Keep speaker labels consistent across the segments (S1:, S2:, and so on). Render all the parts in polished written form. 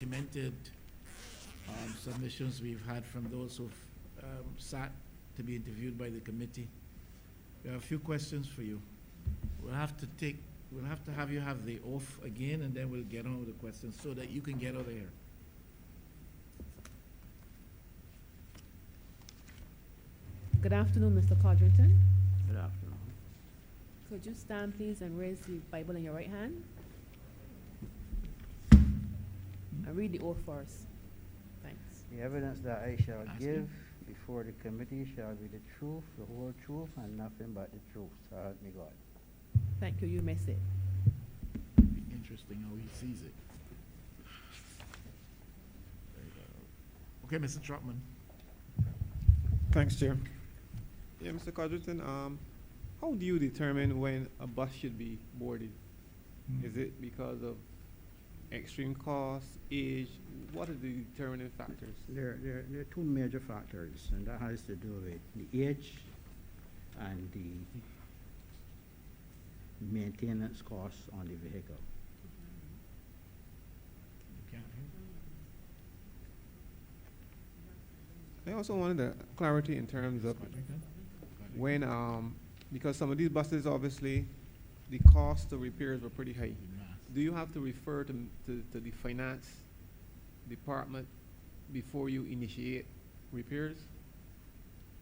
S1: documented submissions we've had from those who've sat to be interviewed by the committee. We have a few questions for you. We'll have to have you have the oath again, and then we'll get on with the questions so that you can get out of here.
S2: Good afternoon, Mr. Codrington.
S3: Good afternoon.
S2: Could you stand, please, and raise the Bible in your right hand? And read the oath for us. Thanks.
S3: The evidence that I shall give before the committee shall be the truth, the whole truth, and nothing but the truth. So help me God.
S2: Thank you. You may sit.
S1: Be interesting how he sees it. Okay, Mr. Trotman.
S4: Thanks, Chair. Yeah, Mr. Codrington, how do you determine when a bus should be boarded? Is it because of extreme cost, age? What are the determining factors?
S3: There are two major factors, and that has to do with the age and the maintenance costs on the vehicle.
S4: I also wanted a clarity in terms of when, because some of these buses, obviously, the cost of repairs were pretty high. Do you have to refer to the finance department before you initiate repairs?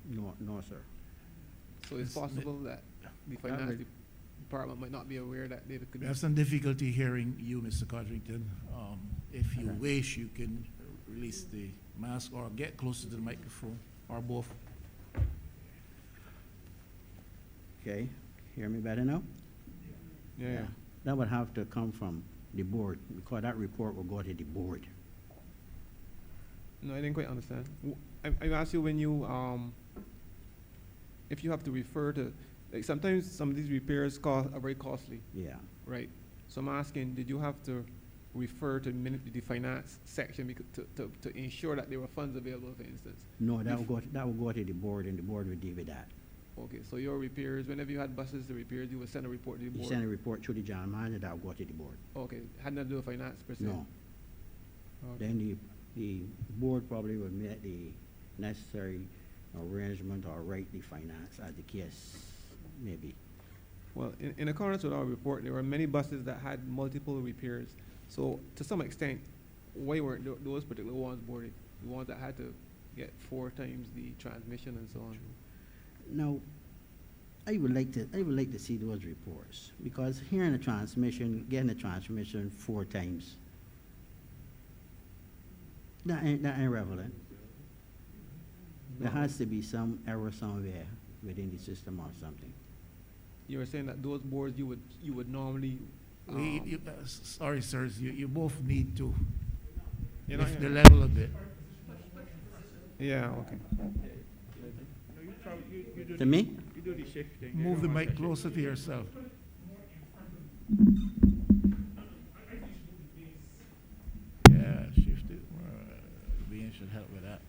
S3: No, sir.
S4: So it's possible that the finance department might not be aware that they could
S1: We have some difficulty hearing you, Mr. Codrington. If you
S3: Okay.
S1: wish, you can release the mask or get closer to the microphone, or both.
S3: Okay, hear me better now?
S4: Yeah.
S3: That would have to come from the board, because that report will go to the board.
S4: No, I didn't quite understand. I asked you when you, if you have to refer to, like sometimes some of these repairs are very costly,
S3: Yeah.
S4: right? So I'm asking, did you have to refer to the finance section to ensure that there were funds available, for instance?
S3: No, that will go to the board, and the board will deal with that.
S4: Okay, so your repairs, whenever you had buses, the repairs, you would send a report to the
S3: You
S4: board?
S3: send a report to the general manager, that will go to the board.
S4: Okay, had nothing to do with finance per se?
S3: No.
S4: Okay.
S3: Then the board probably would make the necessary arrangement or write the finance as the case may be.
S4: Well, in accordance with our report, there were many buses that had multiple repairs. So to some extent, why weren't those particular ones boarded? The ones that had to get 4 times the transmission and so on?
S3: Now, I would like to see those reports, because hearing a transmission, getting a transmission 4 times, that ain't relevant. There has to be some error somewhere within the system or something.
S4: You were saying that those boards you would normally.
S1: Sorry, sirs, you both need to
S4: You know,
S1: lift the level a bit.
S4: yeah, okay.
S3: To me?
S1: Move the mic closer to yourself. Yeah, shift it. Being should help with that.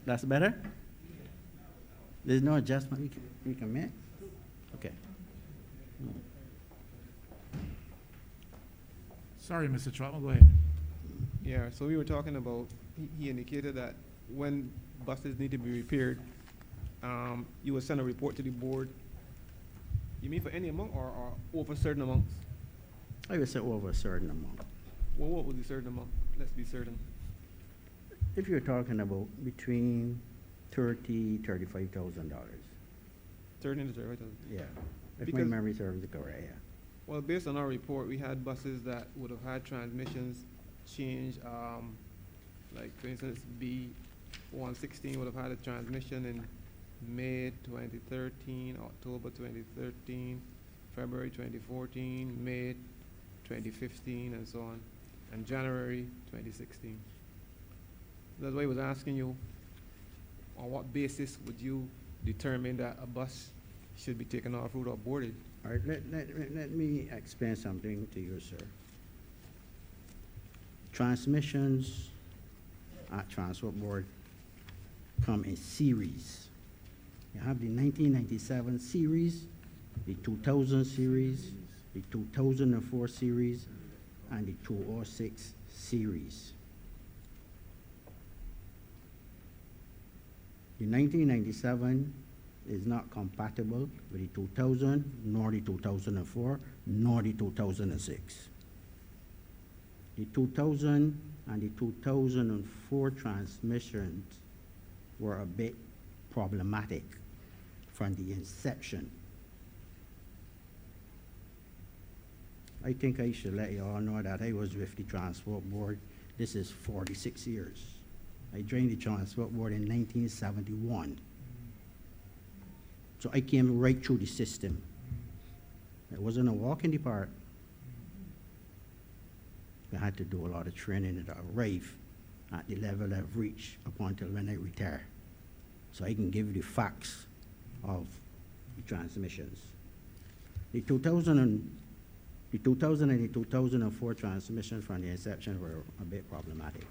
S3: That's better? There's no adjustment we can make? Okay.
S1: Sorry, Mr. Trotman, go ahead.
S4: Yeah, so we were talking about, he indicated that when buses need to be repaired, you would send a report to the board. You mean for any amount or over certain amounts?
S3: I would say over a certain amount.
S4: Well, what was the certain amount? Let's be certain.
S3: If you're talking about between $35,000.
S4: 13 to 30.
S3: Yeah. If my
S4: Because-
S3: memory serves it correct, yeah.
S4: Well, based on our report, we had buses that would have had transmissions change, like for instance, B116 would have had a transmission in May 2013, October 2013, February 2014, May 2015, and so on, and January 2016. That's why I was asking you, on what basis would you determine that a bus should be taken off route or boarded?
S3: All right, let me explain something to you, sir. Transmissions at Transport Board come in series. You have the 1997 series, the 2000 series, the 2004 series, and the 206 series. The 1997 is not compatible with the 2000, nor the 2004, nor the 2006. The 2000 and the 2004 transmissions were a bit problematic from the inception. I think I should let you all know that I was with the Transport Board. This is 46 years. I joined the Transport Board in 1971. So I came right through the system. It wasn't a walk in the park. I had to do a lot of training to arrive at the level I've reached up until when I retire. So I can give you the facts of the transmissions. The 2000 and the 2004 transmissions from the inception were a bit problematic.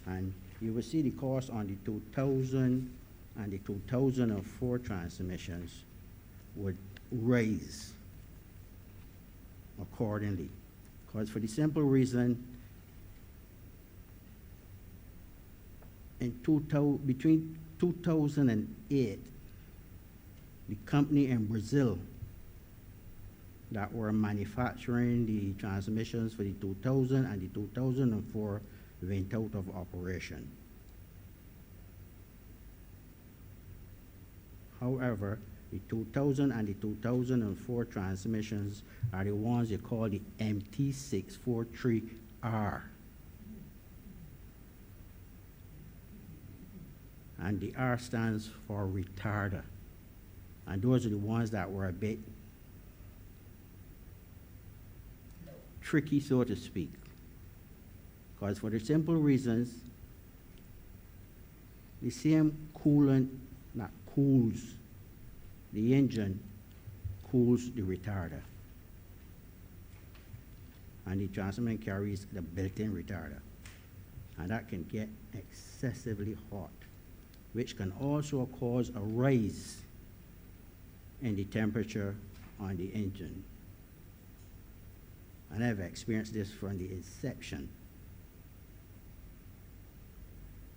S3: And you will see the cost on the 2000 and the 2004 transmissions would raise accordingly. Because for the simple reason, between 2008, the company in Brazil that were manufacturing the transmissions for the 2000 and the 2004 went out of operation. However, the 2000 and the 2004 transmissions are the ones they call the MT643R. And the R stands for retarder. And those are the ones that were a bit tricky, so to speak. Because for the simple reasons, the same coolant that cools the engine cools the retarder. And the transmission carries the built-in retarder. And that can get excessively hot, which can also cause a rise in the temperature on the engine. And I've experienced this from the inception.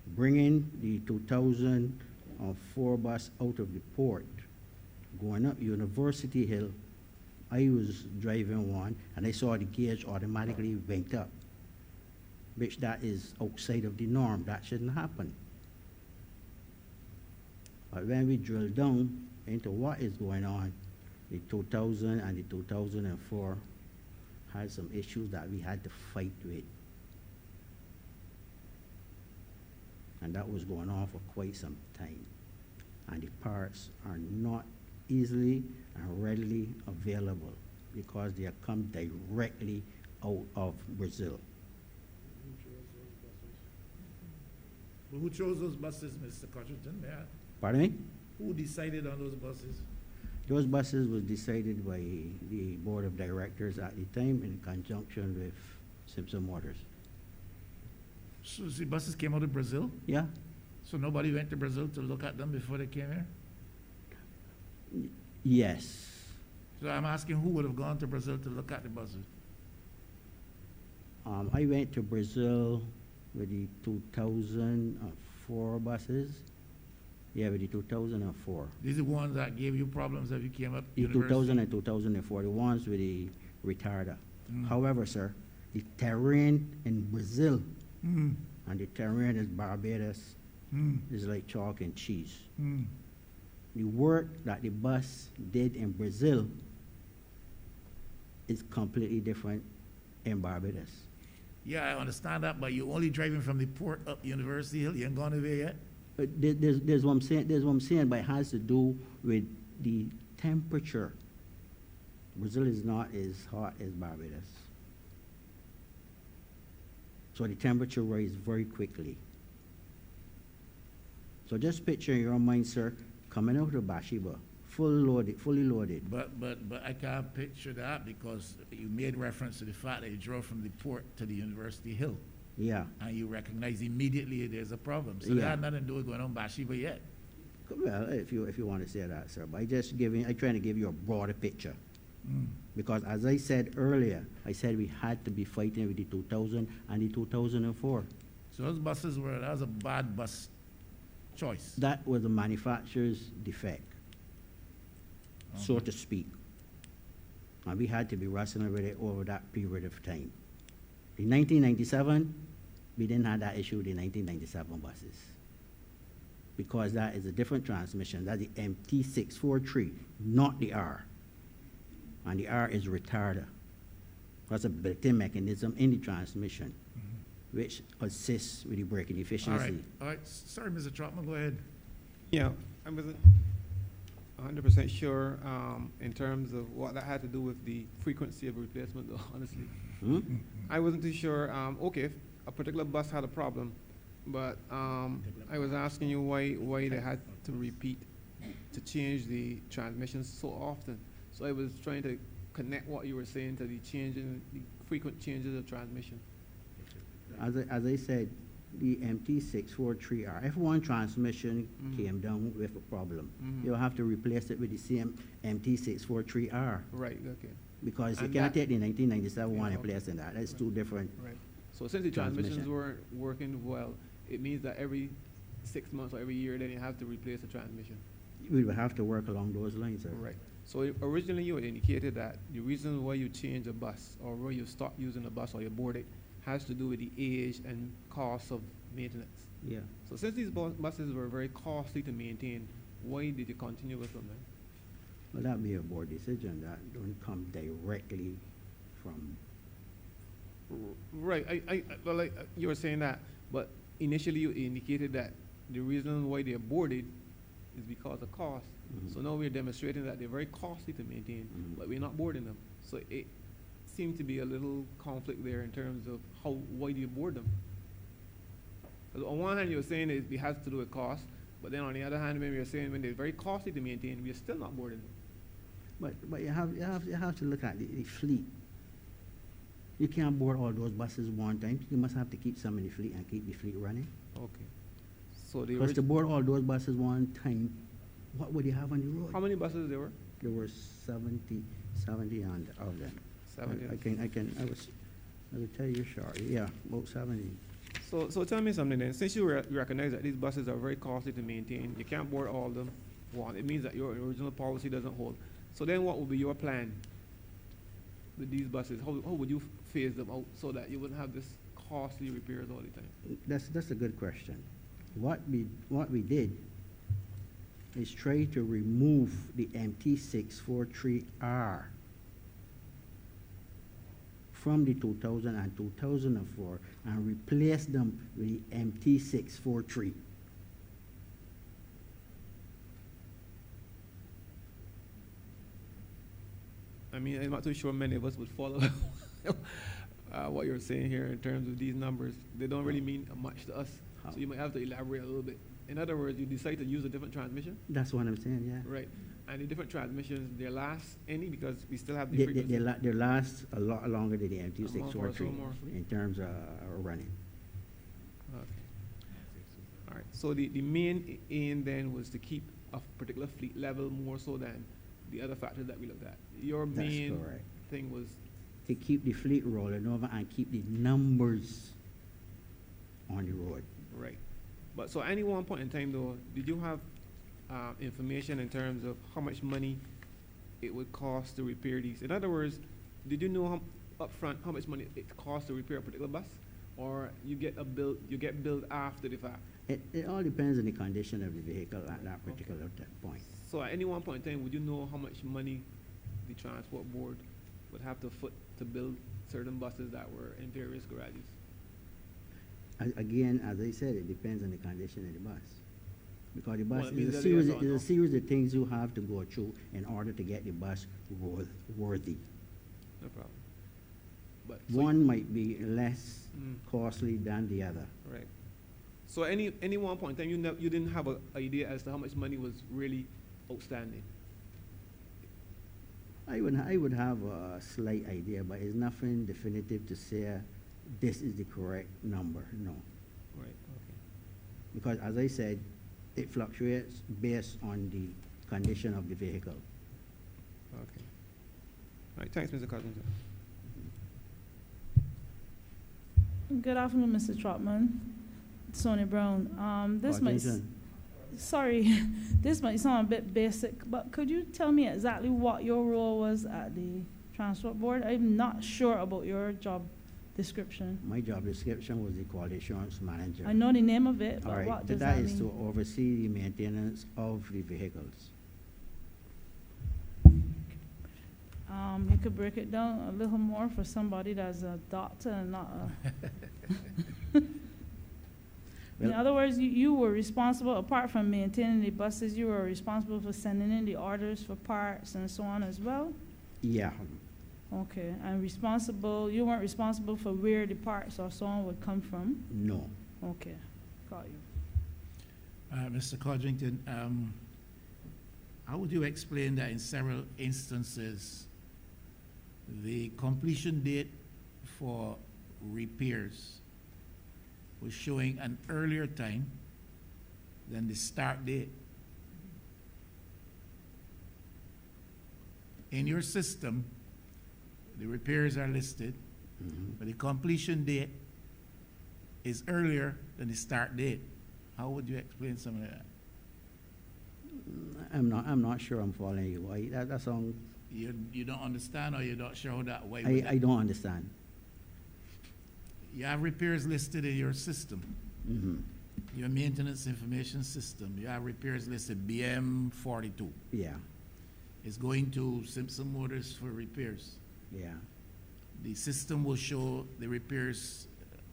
S3: Bringing the 2004 bus out of the port, going up University Hill, I was driving one and I saw the gauge automatically went up, which that is outside of the norm. That shouldn't happen. But when we drill down into what is going on, the 2000 and the 2004 had some issues that we had to fight with. And that was going on for quite some time. And the parts are not easily and readily available because they come directly out of Brazil.
S1: But who chose those buses, Mr. Cotterton? May I-
S3: Pardon me?
S1: Who decided on those buses?
S3: Those buses was decided by the board of directors at the time in conjunction with Simpson Motors.
S1: So the buses came out of Brazil?
S3: Yeah?
S1: So nobody went to Brazil to look at them before they came here?
S3: Yes.
S1: So I'm asking who would have gone to Brazil to look at the buses?
S3: I went to Brazil with the 2004 buses. Yeah, with the 2004.
S1: These are the ones that gave you problems as you came up
S3: The
S1: university?
S3: 2000 and 2004, the ones with the retarder.
S1: Mm.
S3: However, sir, the terrain in Brazil
S1: Mm.
S3: and the terrain in Barbados
S1: Mm.
S3: is like chalk and cheese.
S1: Mm.
S3: The work that the bus did in Brazil is completely different in Barbados.
S1: Yeah, I understand that, but you're only driving from the port up University Hill. You ain't gone away yet?
S3: There's what I'm saying, but it has to do with the temperature. Brazil is not as hot as Barbados. So the temperature rises very quickly. So just picture in your mind, sir, coming out of Bathsheba, fully loaded.
S1: But I can't picture that because you made reference to the fact that you drove from the port to the University Hill.
S3: Yeah.
S1: And you recognize immediately there's a problem. So
S3: Yeah.
S1: that had nothing to do with going on Bathsheba yet.
S3: Well, if you want to say that, sir, but I'm trying to give you a broader picture. Because as I said earlier, I said we had to be fighting with the 2000 and the 2004.
S1: So those buses that was a bad bus choice.
S3: That was the manufacturer's defect, so to speak. And we had to be wrestling with it over that period of time. In 1997, we didn't have that issue with the 1997 buses. Because that is a different transmission. That's the MT643, not the R. And the R is retarder. That's a built-in mechanism in the transmission, which assists with the braking efficiency.
S1: All right. Sorry, Mr. Trotman, go ahead.
S4: Yeah, I wasn't 100% sure in terms of what that had to do with the frequency of replacement, though, honestly.
S3: Hmm?
S4: I wasn't too sure. Okay, if a particular bus had a problem, but I was asking you why they had to repeat to change the transmissions so often. So I was trying to connect what you were saying to the frequent changes of transmission.
S3: As I said, the MT643R, if one transmission came down with a problem, you'll have to replace it with the same MT643R.
S4: Right, okay.
S3: Because you
S4: And
S3: can't
S4: that-
S3: take the 1997 one
S4: Yeah,
S3: and place in that. That's two different.
S4: Right. So since the transmissions
S3: Transmission.
S4: weren't working well, it means that every 6 months or every year, then you have to replace the transmission.
S3: We will have to work along those lines, sir.
S4: Right. So originally you had indicated that the reason why you change a bus or why you stop using a bus or you board it has to do with the age and cost of maintenance.
S3: Yeah.
S4: So since these buses were very costly to maintain, why did you continue with them then?
S3: Well, that'd be a board decision. That don't come directly from.
S4: Right. Well, like, you were saying that, but initially you indicated that the reason why they're boarded is because of cost.
S3: Mhm.
S4: So now we're demonstrating that they're very costly to maintain,
S3: Mhm.
S4: but we're not boarding them. So it seemed to be a little conflict there in terms of why do you board them? 'Cause on one hand, you were saying it has to do with cost, but then on the other hand, when you're saying when they're very costly to maintain, we're still not boarding them.
S3: But you have to look at the fleet. You can't board all those buses one time. You must have to keep some in the fleet and keep the fleet running.
S4: Okay. So the
S3: Because to board all those buses one time, what would you have on the road?
S4: how many buses there were?
S3: There were 70 and of them.
S4: 70.
S3: I will tell you shortly. Yeah, about 70.
S4: So tell me something then. Since you recognize that these buses are very costly to maintain, you can't board all of them. One, it means that your original policy doesn't hold. So then what would be your plan with these buses? How would you phase them out so that you wouldn't have this costly repairs all the time?
S3: That's a good question. What we did is try to remove the MT643R from the 2000 and 2004 and replace them with the MT643.
S4: I mean, I'm not too sure many of us would follow what you're saying here in terms of these numbers. They don't really mean much to us. So you might have to elaborate a little bit. In other words, you decide to use a different transmission,
S3: That's what I'm saying, yeah.
S4: right? And the different transmissions, they last any because we still have the frequency.
S3: They last a lot longer than the MT643
S4: more.
S3: in terms of running.
S4: Okay. All right. So the main aim then was to keep a particular fleet level more so than the other factors that we looked at. Your
S3: That's
S4: main
S3: correct.
S4: thing was
S3: To keep the fleet rolling over and keep the numbers on the road.
S4: right. But so at any one point in time though, did you have information in terms of how much money it would cost to repair these? In other words, did you know upfront how much money it costs to repair a particular bus, or you get billed after the fact?
S3: It all depends on the condition of the vehicle at that particular point.
S4: So at any one point in time, would you know how much money the transport board would have to foot to build certain buses that were in various garages?
S3: Again, as I said, it depends on the condition of the bus. Because the bus
S4: Well, it means
S3: is
S4: that yes or no.
S3: a series of things you have to go through in order to get the bus worthy.
S4: No problem. But so
S3: One might be less
S4: Mm.
S3: costly than the other.
S4: right. So any one point in time, you didn't have an idea as to how much money was really outstanding.
S3: I would have a slight idea, but it's nothing definitive to say this is the correct number, no.
S4: Right. Okay.
S3: Because as I said, it fluctuates based on the condition of the vehicle.
S4: Okay. Right, thanks, Mr. Codrington.
S5: Good afternoon, Mr. Trotman. Sonia Brown. This might,
S3: Codrington.
S5: sorry, this might sound a bit basic, but could you tell me exactly what your role was at the Transport Board? I'm not sure about your job description.
S3: My job description was the quality assurance manager.
S5: I know the name of it,
S3: All
S5: but
S3: right,
S5: what does
S3: that
S5: that
S3: is to
S5: mean?
S3: oversee the maintenance of the vehicles.
S5: You could break it down a little more for somebody that's a doctor and not a. In
S3: Well-
S5: other words, you were responsible, apart from maintaining the buses, you were responsible for sending in the orders for parts and so on as well?
S3: Yeah,
S5: Okay, and you weren't responsible for where the parts or so on would come from?
S3: no.
S5: Okay, got you.
S1: Mr. Codrington, how would you explain that in several instances, the completion date for repairs was showing an earlier time than the start date? In your system, the repairs are listed,
S3: Mhm.
S1: but the completion date is earlier than the start date. How would you explain something like that?
S3: I'm not sure I'm following you. That sounds,
S1: You don't understand, or you're not sure how that, why would
S3: I don't understand.
S1: you have repairs listed in your system,
S3: Mhm.
S1: your maintenance information system. You have repairs listed BM 42.
S3: Yeah,
S1: It's going to Simpson Motors for repairs.
S3: yeah,
S1: The system will show the repairs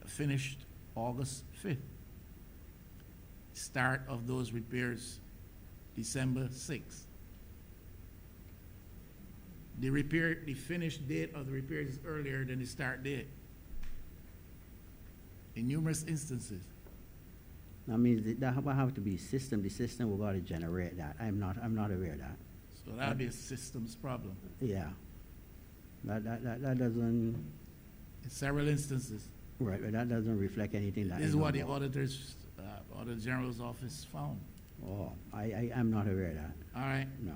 S1: finished August 5th. Start of those repairs, December 6th. The finished date of the repairs is earlier than the start date. In numerous instances.
S3: that means that will have to be system. The system will got to generate that. I'm not aware of that.
S1: So that'd be a systems problem.
S3: Yeah. That doesn't,
S1: In several instances.
S3: right, but that doesn't reflect anything that I
S1: This is
S3: know
S1: what the
S3: about.
S1: Auditor General's office found.
S3: Oh, I'm not aware of that,
S1: All right.
S3: no.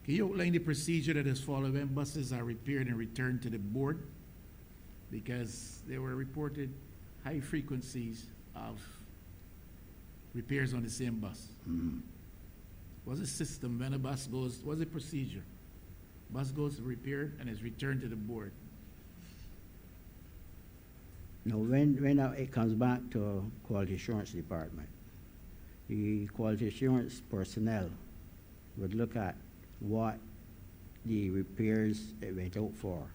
S1: Can you outline the procedure that is followed when buses are repaired and returned to the board? Because there were reported high frequencies of repairs on the same bus.
S3: Mhm.
S1: What's the system when a bus goes, what's the procedure? Bus goes repaired and is returned to the board.
S3: Now, when it comes back to quality assurance department, the quality assurance personnel would look at what the repairs it went out for.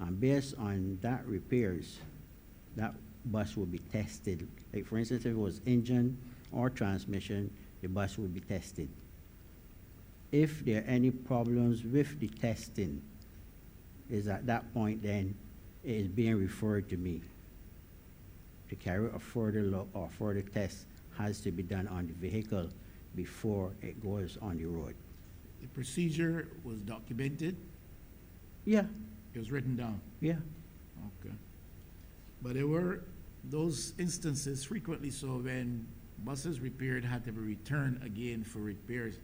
S3: And based on that repairs, that bus will be tested. Like, for instance, if it was engine or transmission, the bus will be tested. If there are any problems with the testing, is at that point then it is being referred to me. To carry a further look or further test has to be done on the vehicle before it goes on the road.
S1: The procedure was documented,
S3: Yeah,
S1: it was written down.
S3: yeah.
S1: Okay. But there were those instances frequently so when buses repaired had to be returned again for repairs.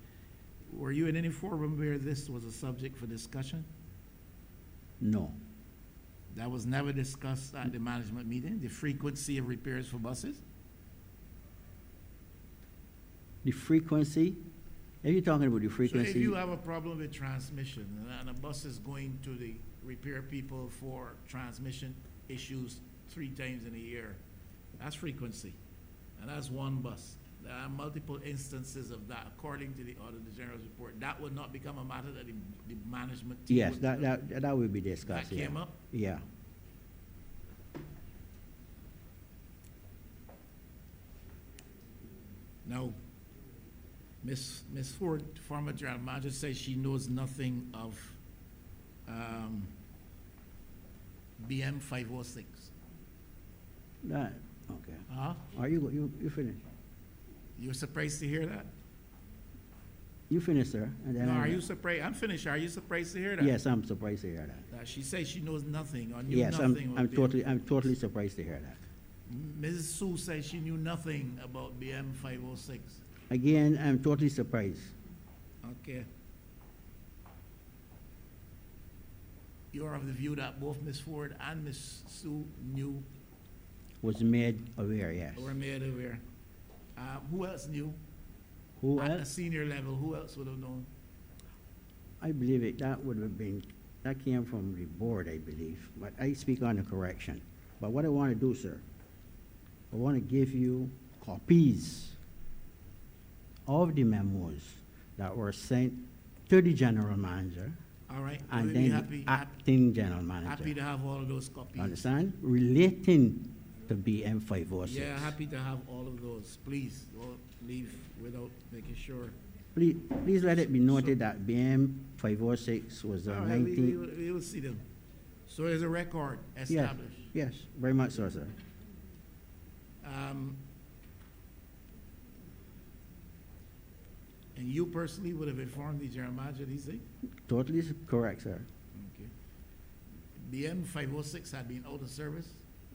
S1: Were you in any forum where this was a subject for discussion?
S3: No,
S1: That was never discussed at the management meeting, the frequency of repairs for buses?
S3: the frequency, if you're talking about the
S1: So if
S3: frequency,
S1: you have a problem with transmission and a bus is going to the repair people for transmission issues 3 times in a year, that's frequency. And that's one bus. There are multiple instances of that, according to the Auditor General's report. That would not become a matter that the management team
S3: yes,
S1: would.
S3: that will be
S1: That
S3: discussed, yeah.
S1: came up?
S3: Yeah,
S1: No. Ms. Ford, former general manager, says she knows nothing of BM 506.
S3: that, okay.
S1: Huh?
S3: Are you finished?
S1: You were surprised to hear that?
S3: You finished, sir? And then
S1: No,
S3: I-
S1: are you surprised? I'm finished. Are you surprised to hear that?
S3: Yes, I'm surprised to hear that.
S1: She says she knows nothing or knew
S3: Yes,
S1: nothing.
S3: I'm
S1: about
S3: totally surprised to hear that.
S1: Mrs. Sue says she knew nothing about BM 506.
S3: Again, I'm totally surprised.
S1: Okay. you're of the view that both Ms. Ford and Ms. Sue knew
S3: Was made aware, yes.
S1: or were made aware. Who else knew?
S3: Who
S1: At a
S3: else?
S1: senior level, who else would have known?
S3: I believe that would have been, that came from the board, I believe, but I speak on the correction. But what I want to do, sir, I want to give you copies of the memos that were sent to the general manager
S1: All right,
S3: and
S1: we'll
S3: then
S1: be
S3: the
S1: happy
S3: acting general
S1: to
S3: manager.
S1: have all of those copies.
S3: Understand? Relating to BM 506.
S1: Yeah, happy to have all of those. Please, don't leave without making sure.
S3: Please let it be noted that BM 506 was
S1: All
S3: on
S1: right,
S3: 19.
S1: we will see them. So there's a record
S3: Yes,
S1: established.
S3: yes, very much so, sir.
S1: And you personally would have informed the general manager these things?
S3: Totally correct, sir.
S1: Okay. BM 506 had been out of service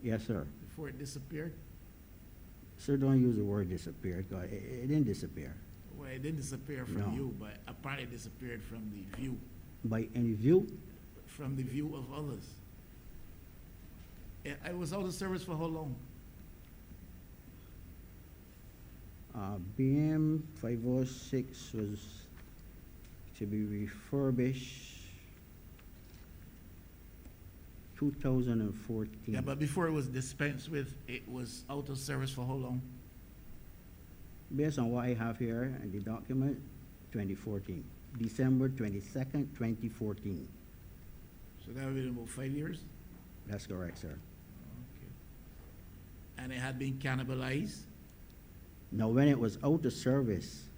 S3: Yes, sir.
S1: before it disappeared?
S3: Sir, don't use the word disappeared, 'cause it didn't disappear.
S1: Well, it didn't disappear from
S3: No.
S1: you, but apparently it disappeared from the view,
S3: By any view,
S1: from the view of others. I was out of service for how long?
S3: BM 506 was to be refurbished 2014.
S1: Yeah, but before it was dispensed with, it was out of service for how long?
S3: Based on what I have here in the document, 2014, December 22nd, 2014.
S1: So that would have been about 5 years?
S3: That's correct, sir.
S1: Okay. And it had been cannibalized?
S3: Now, when it was out of service,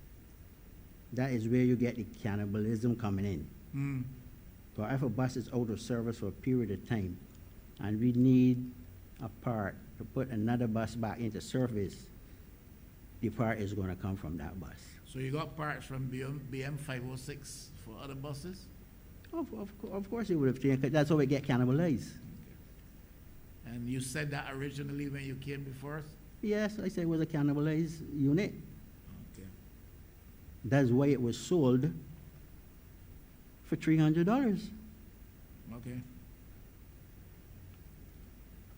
S3: that is where you get the cannibalism coming in.
S1: Hmm.
S3: So if a bus is out of service for a period of time, and we need a part to put another bus back into service, the part is gonna come from that bus.
S1: So you got parts from BM 506 for other buses?
S3: Of course it would have changed, 'cause that's how it get cannibalized.
S1: And you said that originally when you came before us?
S3: Yes, I said it was a cannibalized unit.
S1: Okay.
S3: That's why it was sold for $300.
S1: Okay.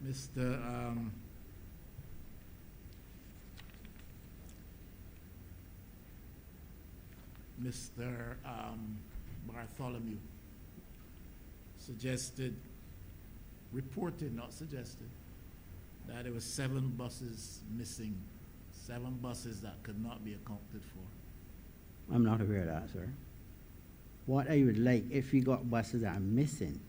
S1: Mr. Mr. Bartholomew suggested, reported, not suggested, that there were 7 buses missing, 7 buses that could not be accounted for.
S3: I'm not aware of that, sir. What I would like, if we got buses that are missing,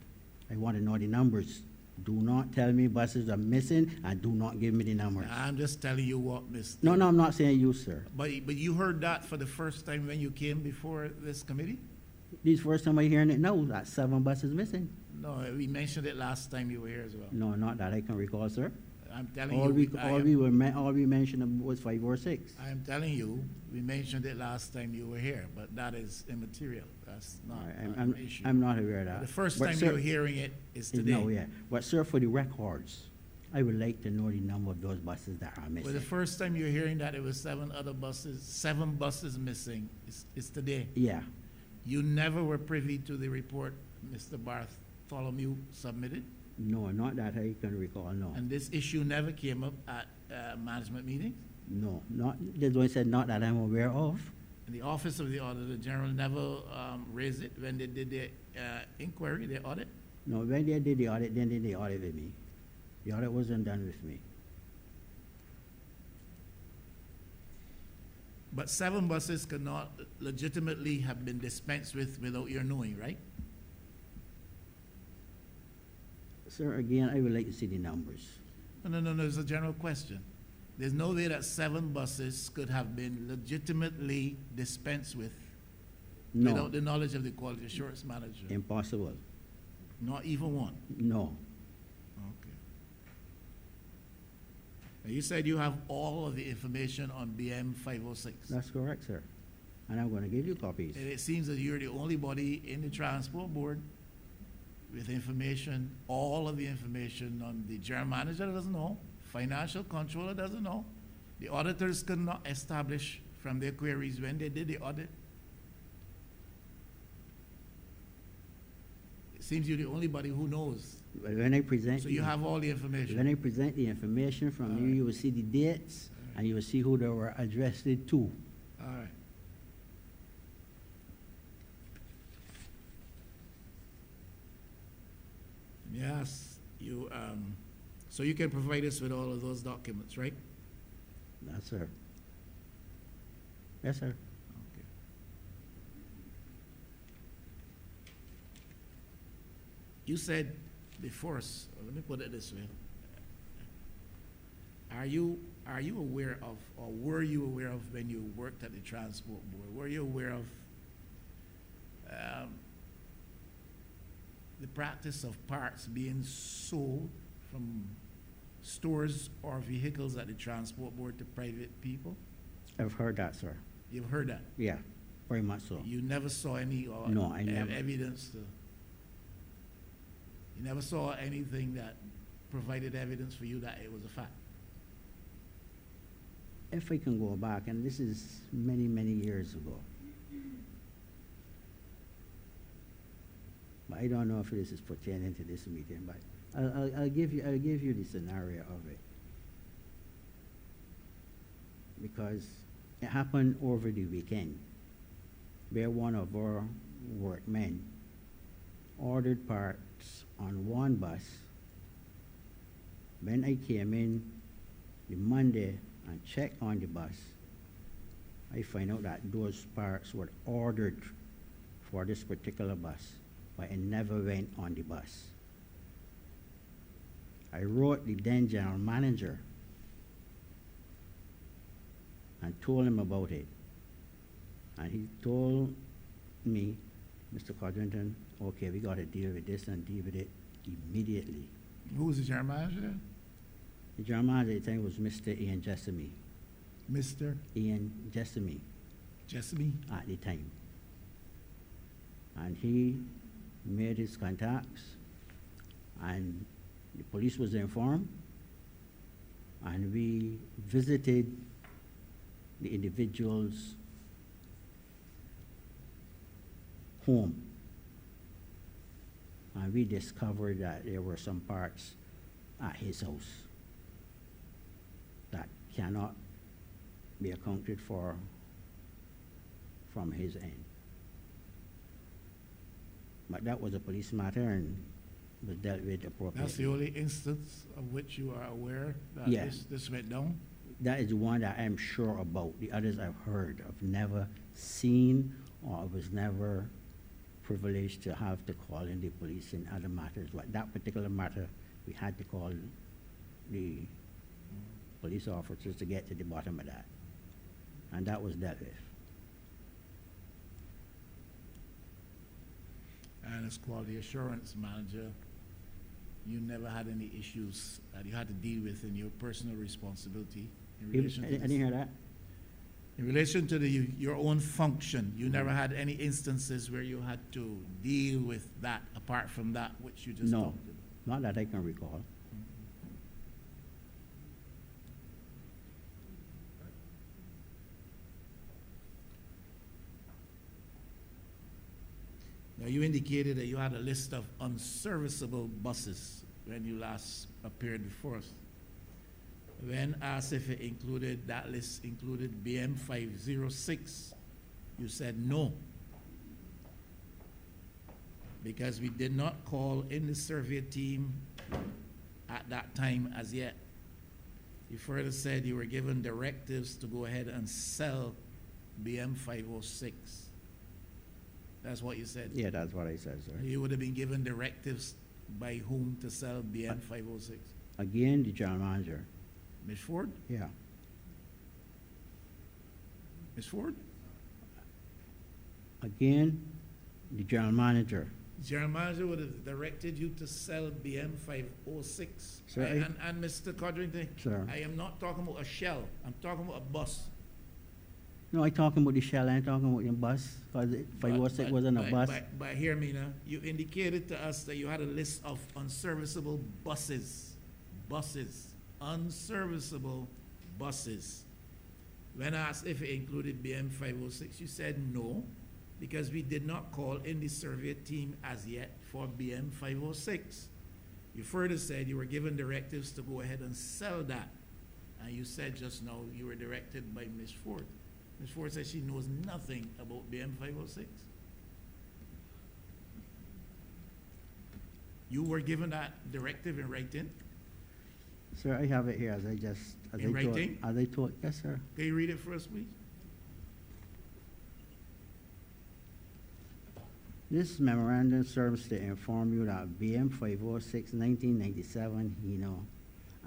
S3: I want to know the numbers. Do not tell me buses are missing and do not give me the numbers.
S1: I'm just telling you what, Mr.
S3: No, I'm not saying you, sir.
S1: But you heard that for the first time when you came before this committee?
S3: This first time I'm hearing it now, that 7 buses missing.
S1: No, we mentioned it last time you were here as well.
S3: No, not that I can recall, sir.
S1: I'm telling
S3: All
S1: you,
S3: all we mentioned was 5 or 6.
S1: I am telling you, we mentioned it last time you were here, but that is immaterial. That's not an issue.
S3: I'm not aware of that.
S1: The first
S3: But,
S1: time
S3: sir,
S1: you're hearing it is
S3: No,
S1: today.
S3: yeah. But, sir, for the records, I would like to know the number of those buses that are
S1: Well,
S3: missing.
S1: the first time you're hearing that there was 7 buses missing is today.
S3: Yeah.
S1: You never were privy to the report Mr. Bartholomew submitted,
S3: No, not that I can recall, no.
S1: and this issue never came up at management meetings?
S3: No, that's why I said not that I'm aware of.
S1: And the Office of the Auditor General never raised it when they did their inquiry, their audit?
S3: No, when they did the audit, then they did the audit with me. The audit wasn't done with me.
S1: But 7 buses could not legitimately have been dispensed with without your knowing, right?
S3: Sir, again, I would like to see the numbers.
S1: No, it's a general question. There's no way that 7 buses could have been legitimately dispensed with
S3: No,
S1: without the knowledge of the quality assurance manager.
S3: impossible.
S1: Not even one.
S3: No.
S1: Okay. Now, you said you have all of the information on BM 506.
S3: That's correct, sir. And I'm going to give you copies.
S1: And it seems that you're the only body in the transport board with information, all of the information on the general manager doesn't know, financial controller doesn't know, the auditors could not establish from their queries when they did the audit. It seems you're the only body who knows.
S3: But when I present,
S1: So you have all the
S3: when
S1: information.
S3: I present the information from you, you will see the dates, and you will see who they were addressed to.
S1: All right. Yes, you, so you can provide us with all of those documents, right?
S3: Yes, sir. Yes, sir.
S1: Okay. You said before, let me put it this way. Are you aware of, or were you aware of when you worked at the Transport Board, were you aware of the practice of parts being sold from stores or vehicles at the Transport Board to private people?
S3: I've heard that, sir.
S1: You've heard that?
S3: Yeah, very much so.
S1: You never saw any or
S3: No, I never.
S1: evidence to, you never saw anything that provided evidence for you that it was a fact?
S3: If I can go back, and this is many, many years ago. But I don't know if this is pertaining to this meeting, but I'll give you the scenario of it. Because it happened over the weekend, where one of our workmen ordered parts on one bus. When I came in the Monday and checked on the bus, I find out that those parts were ordered for this particular bus, but it never went on the bus. I wrote the then general manager and told him about it. And he told me, Mr. Codrington, okay, we got to deal with this and deal with it immediately.
S1: Who was the general manager there?
S3: The general manager at the time was Mr. Ian Jessamy.
S1: Mr.
S3: Ian Jessamy
S1: Jessamy?
S3: at the time. And he made his contacts, and the police was informed, and we visited the individual's home. And we discovered that there were some parts at his house that cannot be accounted for from his end. But that was a police matter and was dealt with appropriately.
S1: That's the only instance of which you are aware that
S3: Yeah.
S1: this went down?
S3: That is the one that I'm sure about. The others I've heard. I've never seen, or I was never privileged to have to call in the police in other matters. But that particular matter, we had to call the police officers to get to the bottom of that. And that was dealt with.
S1: And as quality assurance manager, you never had any issues that you had to deal with in your personal responsibility in relation
S3: I
S1: to
S3: didn't
S1: this?
S3: hear that.
S1: In relation to your own function, you never had any instances where you had to deal with that, apart from that which you just
S3: No.
S1: talked about?
S3: Not that I can recall.
S1: Now, you indicated that you had a list of unserviceable buses when you last appeared before us. When asked if it included, that list included BM 506, you said no. Because we did not call in the survey team at that time as yet. You further said you were given directives to go ahead and sell BM 506. That's what you said.
S3: Yeah, that's what I said, sir.
S1: You would have been given directives by whom to sell BM 506?
S3: Again, the general manager.
S1: Ms. Ford?
S3: Yeah.
S1: Ms. Ford?
S3: Again, the general manager.
S1: General manager would have directed you to sell BM 506.
S3: Sir,
S1: And Mr. Codrington,
S3: Sir.
S1: I am not talking about a shell. I'm talking about a bus.
S3: No, I talking about the shell, I ain't talking about the bus, because 506 wasn't a bus.
S1: But hear me now. You indicated to us that you had a list of unserviceable buses. Buses. Unserviceable buses. When asked if it included BM 506, you said no, because we did not call in the survey team as yet for BM 506. You further said you were given directives to go ahead and sell that. And you said just now you were directed by Ms. Ford. Ms. Ford says she knows nothing about BM 506. You were given that directive in writing?
S3: Sir, I have it here as I just, as
S1: In
S3: I thought,
S1: writing?
S3: as I thought, yes, sir.
S1: Can you read it for us, please?
S3: This memorandum serves to inform you that BM 506 1997,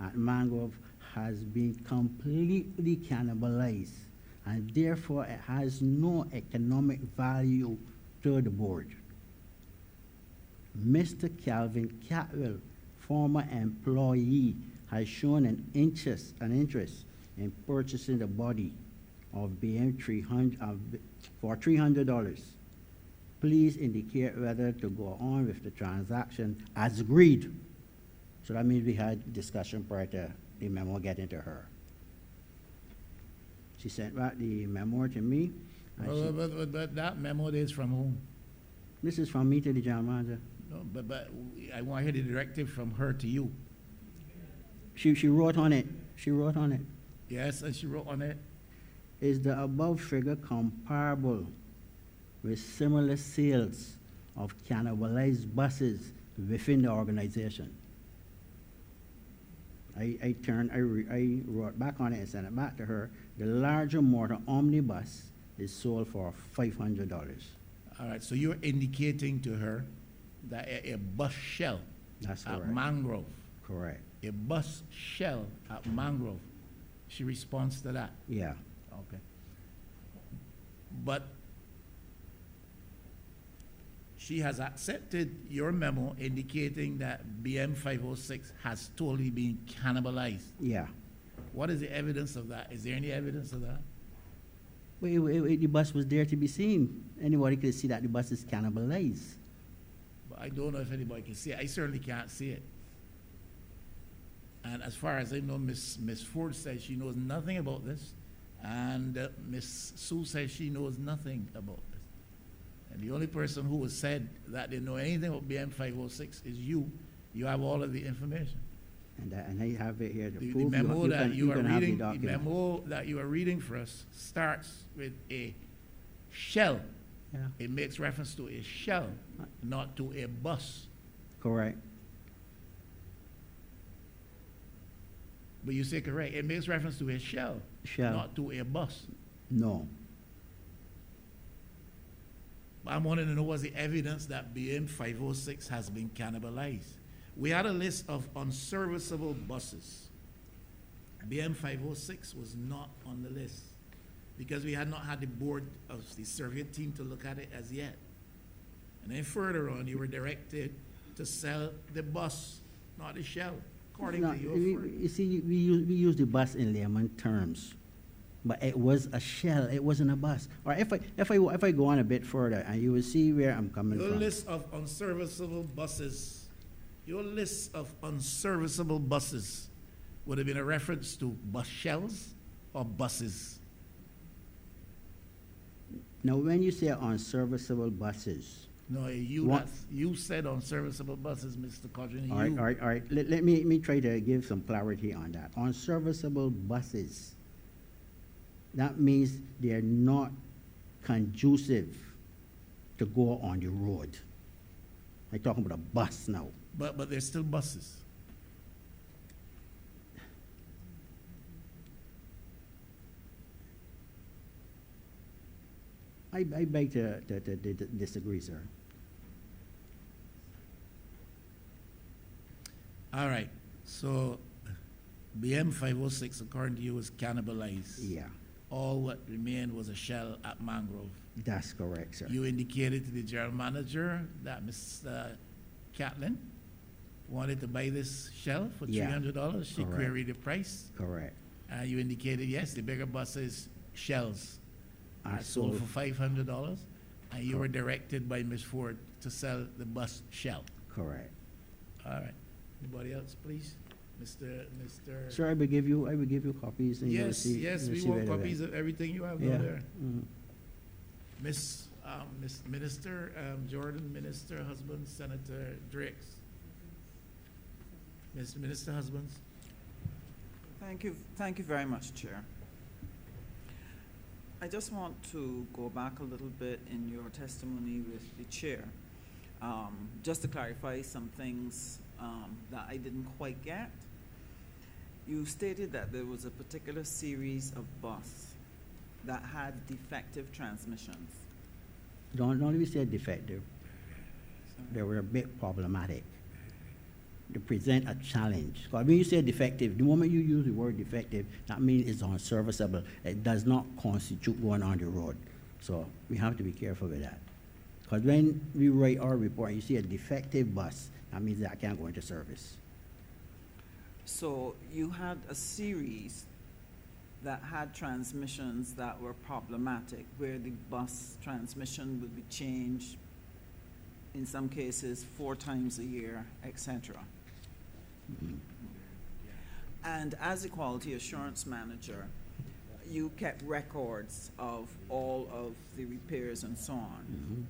S3: at Mangrove has been completely cannibalized, and therefore it has no economic value to the board. Mr. Calvin Catwell, former employee, has shown an interest in purchasing the body of BM 300 for $300. Please indicate whether to go on with the transaction as agreed. So that means we had discussion prior to the memo getting to her. She sent back the memo to me. and she-
S1: But that memo is from whom?
S3: This is from me to the general manager.
S1: No, but I want to hear the directive from her to you.
S3: She wrote on it. She wrote on it.
S1: Yes, and she wrote on it.
S3: Is the above figure comparable with similar sales of cannibalized buses within the organization? I wrote back on it and sent it back to her. The larger motor omnibus is sold for $500.
S1: All right, so you're indicating to her that a bus shell
S3: That's
S1: at
S3: correct.
S1: Mangrove,
S3: Correct.
S1: a bus shell at Mangrove, she responds to that.
S3: Yeah.
S1: Okay. But she has accepted your memo indicating that BM 506 has totally been cannibalized.
S3: Yeah.
S1: What is the evidence of that? Is there any evidence of that?
S3: The bus was there to be seen. Anybody could see that the bus is cannibalized.
S1: But I don't know if anybody can see it. I certainly can't see it. And as far as I know, Miss Ford says she knows nothing about this, and Miss Sue says she knows nothing about this. And the only person who has said that they know anything about BM 506 is you. You have all of the information.
S3: And I have it here to
S1: The
S3: prove.
S1: memo that you are
S3: can have the
S1: reading, the
S3: document.
S1: memo that you are reading for us starts with a shell.
S3: Yeah.
S1: It makes reference to a shell, not to a bus.
S3: Correct.
S1: But you say correct. It makes reference to a shell,
S3: Shell.
S1: not to a bus.
S3: No.
S1: I wanted to know what's the evidence that BM 506 has been cannibalized. We had a list of unserviceable buses. BM 506 was not on the list because we had not had the board of the survey team to look at it as yet. And then further on, you were directed to sell the bus, not the shell, according
S3: No,
S1: to your firm.
S3: you see, we use the bus in layman terms, but it was a shell. It wasn't a bus. Or if I go on a bit further, and you will see where I'm coming
S1: Your
S3: from.
S1: list of unserviceable buses, your list of unserviceable buses would have been a reference to bus shells or buses.
S3: Now, when you say unserviceable buses,
S1: No,
S3: What?
S1: you said unserviceable buses, Mr. Codrin.
S3: all right. Let me try to give some clarity on that. Unserviceable buses, that means they're not conducive to go on the road. I'm talking about a bus now.
S1: But they're still buses.
S3: I beg to disagree, sir.
S1: All right, so BM 506, according to you, was cannibalized.
S3: Yeah,
S1: All what remained was a shell at Mangrove.
S3: that's correct, sir.
S1: You indicated to the general manager that Ms. Catlin wanted to buy this shell for
S3: Yeah,
S1: $300. She
S3: correct.
S1: queried the price.
S3: Correct.
S1: You indicated, yes, the bigger buses, shells,
S3: I
S1: are sold
S3: sold-
S1: for $500. And you were directed by Ms. Ford to sell the bus shell.
S3: Correct.
S1: All right. Anybody else, please? Mr.
S3: Sir, I will give you copies and you will
S1: Yes,
S3: see.
S1: yes,
S3: you'll
S1: we
S3: see
S1: want
S3: right away.
S1: copies of everything you have
S3: Yeah.
S1: down there.
S3: Mhm.
S1: Miss Ms. Minister, Jordan, Minister Husbands, Senator Drakes. Mr. Minister Husbands.
S6: Thank you very much, Chair. I just want to go back a little bit in your testimony with the Chair, just to clarify some things that I didn't quite get. You stated that there was a particular series of bus that had defective transmissions.
S3: Don't even say defective. They were a bit problematic. They present a challenge. Because when you say defective, the moment you use the word defective, that means it's unserviceable. It does not constitute going on the road. So we have to be careful with that. Because when we write our report, you see a defective bus, that means that I can't go into service.
S6: So you had a series that had transmissions that were problematic, where the bus transmission would be changed, in some cases 4 times a year, etc.
S3: Mhm.
S6: And as a quality assurance manager, you kept records of all of the repairs and so on.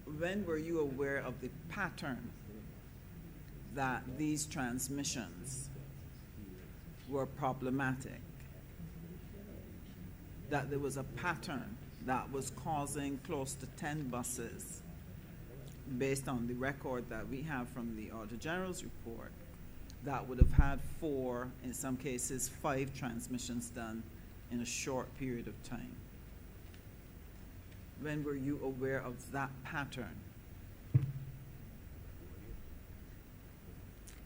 S3: Mhm.
S6: When were you aware of the pattern that these transmissions were problematic? That there was a pattern that was causing close to 10 buses, based on the record that we have from the Auditor General's report, that would have had 4, in some cases 5 transmissions done in a short period of time. When were you aware of that pattern?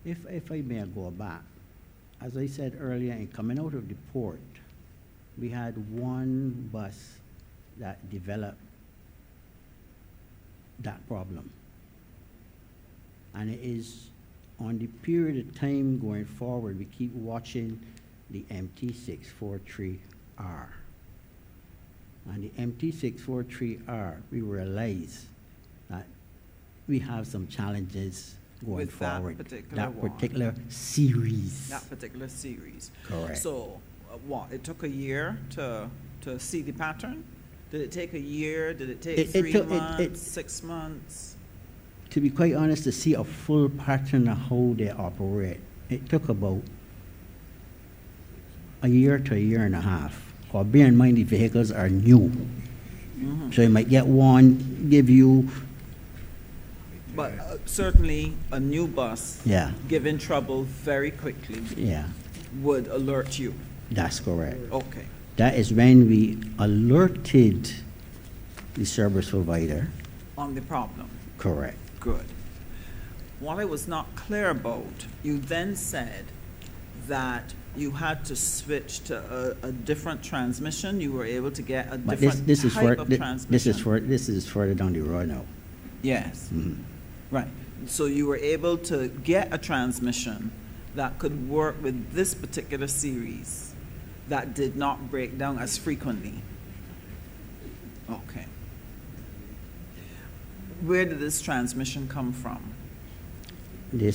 S3: If I may go back, as I said earlier, in coming out of the port, we had one bus that developed that problem. And it is on the period of time going forward, we keep watching the MT643R. And the MT643R, we realize that we have some challenges going
S6: With that
S3: forward.
S6: particular
S3: That
S6: one.
S3: particular series.
S6: That particular series.
S3: Correct.
S6: So, what, it took a year to see the pattern? Did it take a year? Did it take
S3: It
S6: 3
S3: took-
S6: months, 6 months?
S3: To be quite honest, to see a full pattern of how they operate, it took about a year to a year and a half. Well, bear in mind, the vehicles are new.
S6: Mhm.
S3: So you might get one, give you,
S6: But certainly, a new bus,
S3: yeah,
S6: given trouble very quickly,
S3: yeah,
S6: would alert you.
S3: that's correct.
S6: Okay.
S3: That is when we alerted the service provider.
S6: On the problem.
S3: Correct.
S6: Good. What I was not clear about, you then said that you had to switch to a different transmission. You were able to get a
S3: But
S6: different
S3: this is
S6: type
S3: for,
S6: of
S3: this
S6: transmission.
S3: is further down the road now.
S6: Yes,
S3: Mhm.
S6: right. So you were able to get a transmission that could work with this particular series that did not break down as frequently. Okay. Where did this transmission come from?
S3: The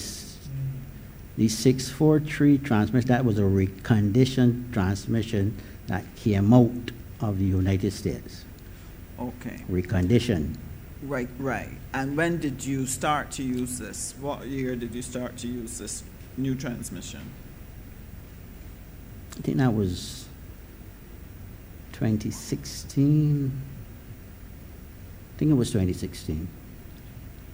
S3: 643 transmission, that was a reconditioned transmission that came out of the United States.
S6: Okay.
S3: Reconditioned.
S6: Right, right. And when did you start to use this? What year did you start to use this new transmission?
S3: I think that was 2016. I think it was 2016.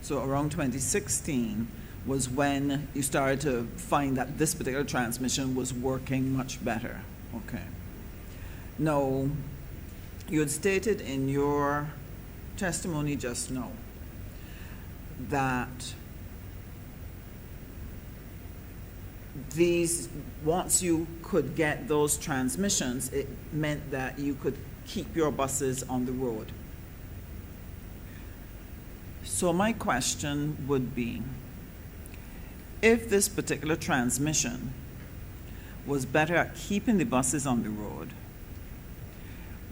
S6: So around 2016 was when you started to find that this particular transmission was working much better. Okay. Now, you had stated in your testimony just now that these, once you could get those transmissions, it meant that you could keep your buses on the road. So my question would be, if this particular transmission was better at keeping the buses on the road,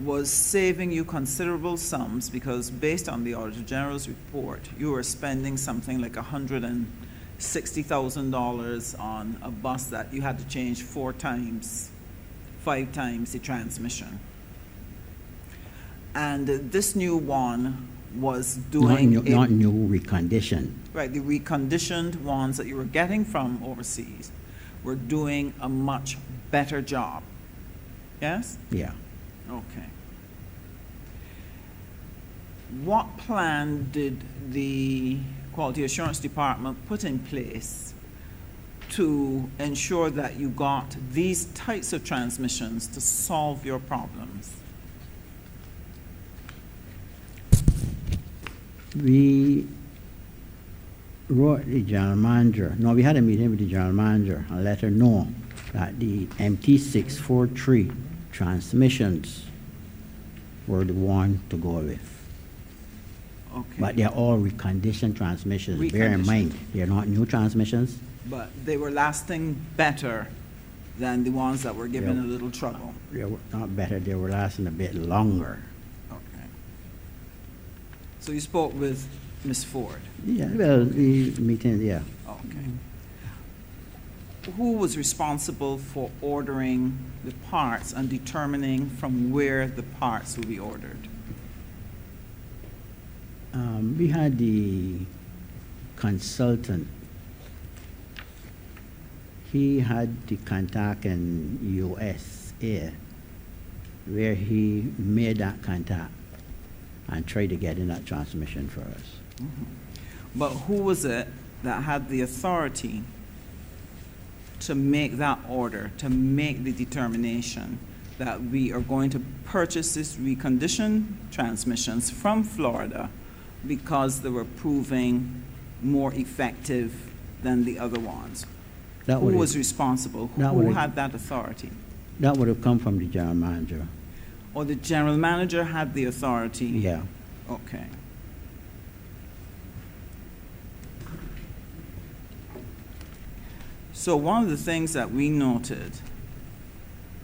S6: was saving you considerable sums, because based on the Auditor General's report, you were spending something like $160,000 on a bus that you had to change 4 times, 5 times the transmission. And this new one was
S3: Not
S6: doing
S3: new,
S6: a-
S3: not new reconditioned.
S6: right, the reconditioned ones that you were getting from overseas were doing a much better job. Yes?
S3: Yeah.
S6: Okay. What plan did the Quality Assurance Department put in place to ensure that you got these types of transmissions to solve your problems?
S3: We wrote the general manager, no, we had a meeting with the general manager and let her know that the MT643 transmissions were the one to go with.
S6: Okay.
S3: But they're all reconditioned transmissions. Bear in mind, they're not new transmissions.
S6: But they were lasting better than the ones that were giving
S3: Yeah.
S6: a little trouble.
S3: They were not better, they were lasting a bit longer.
S6: Okay. So you spoke with Ms. Ford?
S3: Yeah, well, the meeting, yeah.
S6: Okay. Who was responsible for ordering the parts and determining from where the parts would be ordered?
S3: We had the consultant. He had the contact in USA where he made that contact and tried to get in that transmission for us.
S6: But who was it that had the authority to make that order, to make the determination that we are going to purchase these reconditioned transmissions from Florida because they were proving more effective than the other ones?
S3: That
S6: Who
S3: would
S6: was
S3: have,
S6: responsible?
S3: that
S6: Who
S3: would've-
S6: had that authority?
S3: that would have come from the general manager.
S6: Or the general manager had the authority?
S3: Yeah.
S6: Okay. So one of the things that we noted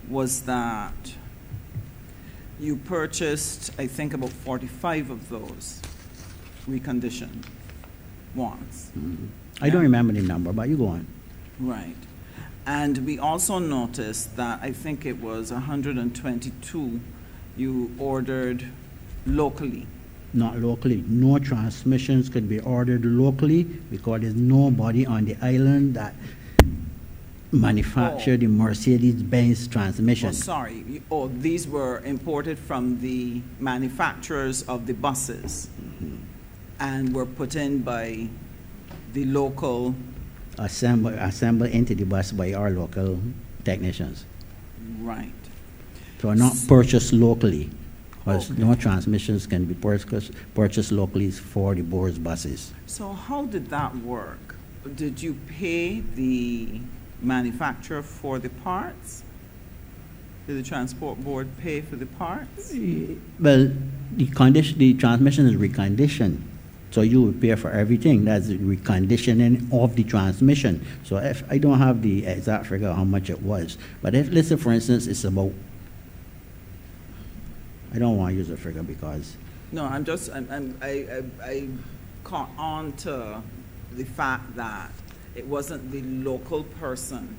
S6: was that you purchased, I think, about 45 of those reconditioned ones.
S3: I don't remember the number, but you go on.
S6: Right. And we also noticed that I think it was 122 you ordered locally.
S3: Not locally. No transmissions could be ordered locally because there's nobody on the island that manufacture the Mercedes-Benz transmission.
S6: Oh, sorry. Oh, these were imported from the manufacturers of the buses and were put in by the local.
S3: Assembled into the bus by our local technicians.
S6: Right.
S3: So not purchased locally, because
S6: Okay.
S3: no transmissions can be purchased locally for the board's buses.
S6: So how did that work? Did you pay the manufacturer for the parts? Did the transport board pay for the parts?
S3: Well, the transmission is reconditioned, so you would pay for everything. That's the reconditioning of the transmission. So if I don't have the exact figure how much it was, but if, let's say for instance, it's about, I don't want to use a figure because,
S6: No, I caught on to the fact that it wasn't the local person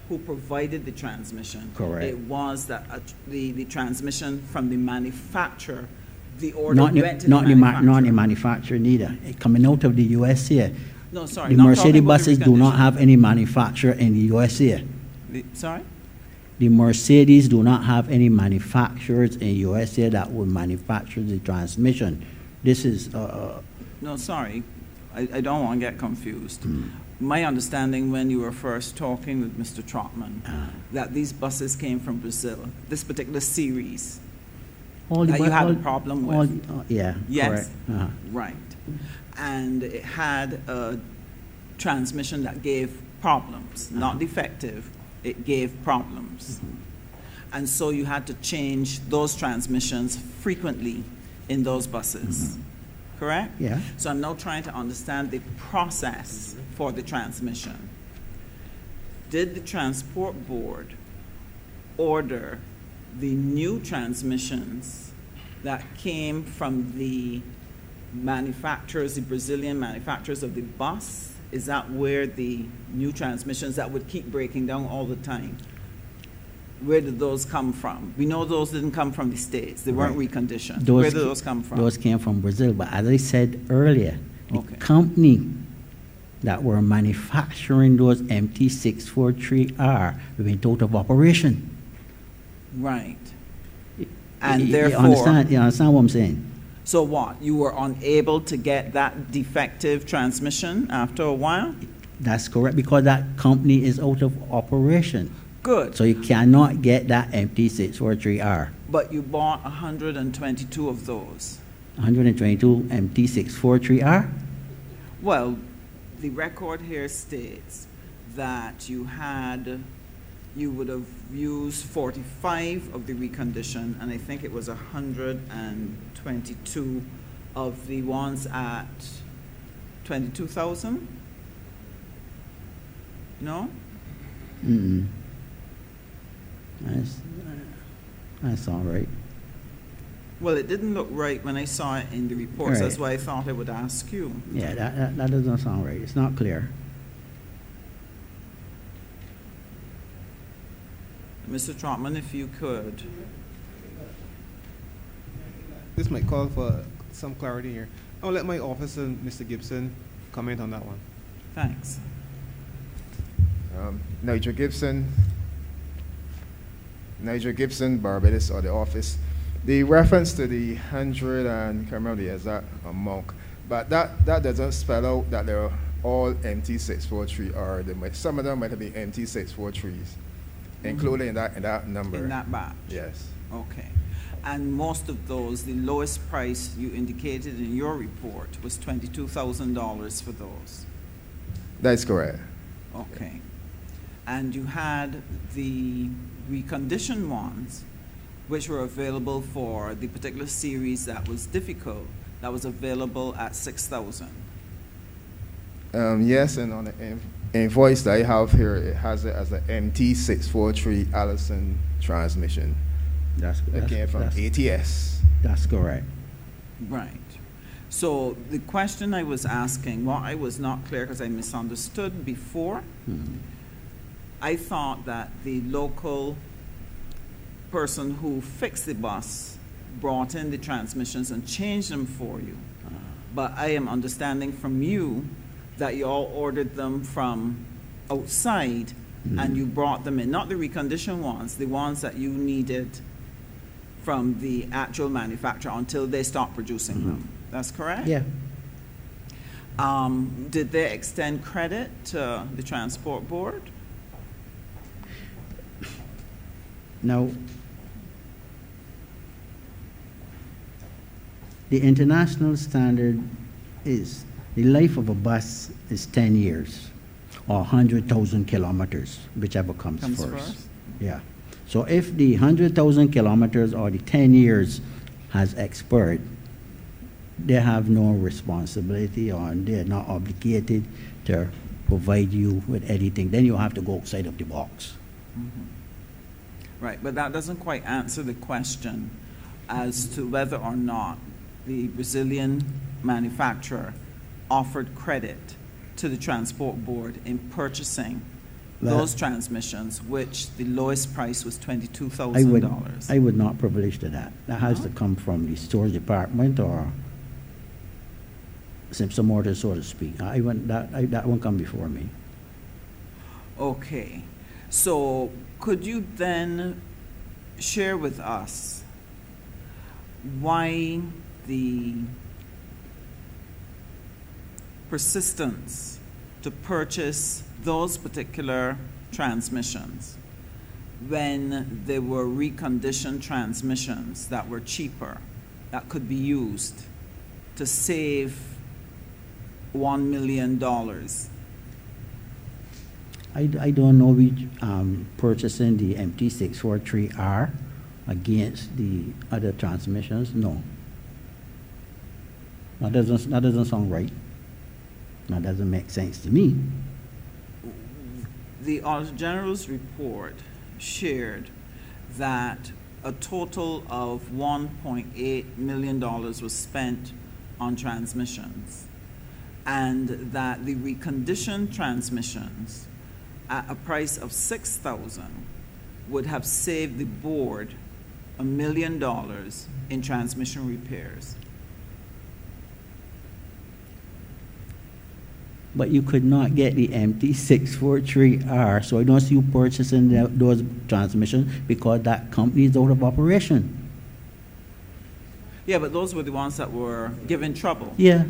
S6: who provided the transmission.
S3: Correct.
S6: It was that the transmission from the manufacturer, the order
S3: not
S6: went to the
S3: not
S6: manufacturer.
S3: the manufacturer neither. Coming out of the USA,
S6: No, sorry.
S3: the
S6: not talking
S3: Mercedes
S6: about the
S3: buses do not
S6: reconditioning.
S3: have any manufacturer in the USA.
S6: Sorry?
S3: The Mercedes do not have any manufacturers in USA that would manufacture the transmission. This is,
S6: No, sorry. I don't want to get confused. My understanding when you were first talking with Mr. Trotman, that these buses came from Brazil, this particular series
S3: all the
S6: that you
S3: bu-
S6: had a
S3: all-
S6: problem
S3: all-
S6: with.
S3: yeah,
S6: Yes.
S3: correct.
S6: Right. And it had a transmission that gave problems, not defective, it gave problems. And so you had to change those transmissions frequently in those buses, correct?
S3: Yeah.
S6: So I'm now trying to understand the process for the transmission. Did the transport board order the new transmissions that came from the manufacturers, the Brazilian manufacturers of the bus? Is that where the new transmissions that would keep breaking down all the time? Where did those come from? We know those didn't come from the States. They weren't
S3: Right.
S6: reconditioned.
S3: Those
S6: Where did
S3: ca-
S6: those come from?
S3: Those came from Brazil, but as I said earlier, the
S6: Okay.
S3: company that were manufacturing those MT643R went out of operation.
S6: Right. And
S3: You
S6: therefore,
S3: understand what I'm saying?
S6: so what? You were unable to get that defective transmission after a while?
S3: That's correct, because that company is out of operation.
S6: Good.
S3: So you cannot get that MT643R.
S6: But you bought 122 of those.
S3: 122 MT643R?
S6: Well, the record here states that you would have used 45 of the recondition, and I think it was 122 of the ones at 22,000? No?
S3: Mm-mm. That's all right.
S6: Well, it didn't look right when I saw it in the reports. That's
S3: Right.
S6: why I thought I would ask you.
S3: Yeah, that doesn't sound right. It's not clear.
S6: Mr. Trotman, if you could.
S4: This might call for some clarity here. I'll let my officer, Mr. Gibson, comment on that one.
S6: Thanks.
S7: Nigel Gibson, Barbados, or the office. The reference to the 100 and, can't remember the exact amount, but that doesn't spell out that they're all MT643R. Some of them might be MT643s, included in that number.
S6: In that batch?
S7: Yes.
S6: Okay. And most of those, the lowest price you indicated in your report was $22,000 for those?
S7: That's correct.
S6: Okay. And you had the reconditioned ones, which were available for the particular series that was difficult, that was available at $6,000.
S7: Yes, and on the invoice that I have here, it has it as an MT643 Allison transmission. It came from ATS.
S3: That's correct.
S6: Right. So the question I was asking, what I was not clear because I misunderstood before,
S3: Mhm.
S6: I thought that the local person who fixed the bus brought in the transmissions and changed them for you. But I am understanding from you that you all ordered them from outside and you brought them in, not the reconditioned ones, the ones that you needed from the actual manufacturer until they stopped producing them. That's correct?
S3: Yeah.
S6: Did they extend credit to the transport board?
S3: Now, the international standard is the life of a bus is 10 years or 100,000 kilometers, whichever comes first. Yeah. So if the 100,000 kilometers or the 10 years has expired, they have no responsibility or they're not obligated to provide you with anything. Then you have to go outside of the box.
S6: Right, but that doesn't quite answer the question as to whether or not the Brazilian manufacturer offered credit to the transport board in purchasing
S3: Well,
S6: those transmissions, which the lowest price was
S3: I would,
S6: $22,000.
S3: I would not privilege to that. That has to
S6: No?
S3: come from the stores department or Simpson Motors, so to speak. That won't come before me.
S6: Okay, so could you then share with us why the persistence to purchase those particular transmissions when there were reconditioned transmissions that were cheaper, that could be used to save $1 million?
S3: I don't know we purchasing the MT643R against the other transmissions. No. That doesn't sound right. That doesn't make sense to me.
S6: The Auditor General's report shared that a total of $1.8 million was spent on transmissions, and that the reconditioned transmissions at a price of $6,000 would have saved the board $1 million in transmission repairs.
S3: But you could not get the MT643R, so I don't see you purchasing those transmissions because that company is out of operation.
S6: Yeah, but those were the ones that were given trouble.
S3: Yeah,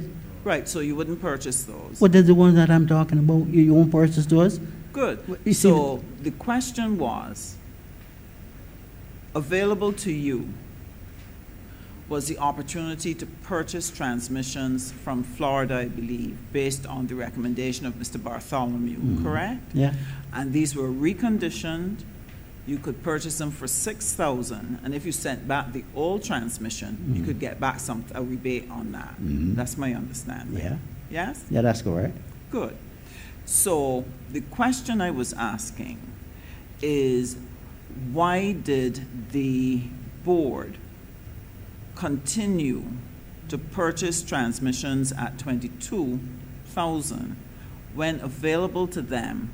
S6: Right, so you wouldn't purchase those.
S3: what is the ones that I'm talking about? You won't purchase those?
S6: Good.
S3: You see
S6: So the question was, available to you was the opportunity to purchase transmissions from Florida, I believe, based on the recommendation of Mr. Bartholomew, correct?
S3: Yeah,
S6: And these were reconditioned. You could purchase them for $6,000, and if you sent back the old transmission, you could get back a rebate on that. That's my understanding.
S3: yeah,
S6: Yes?
S3: yeah, that's correct.
S6: Good. So the question I was asking is, why did the board continue to purchase transmissions at $22,000 when available to them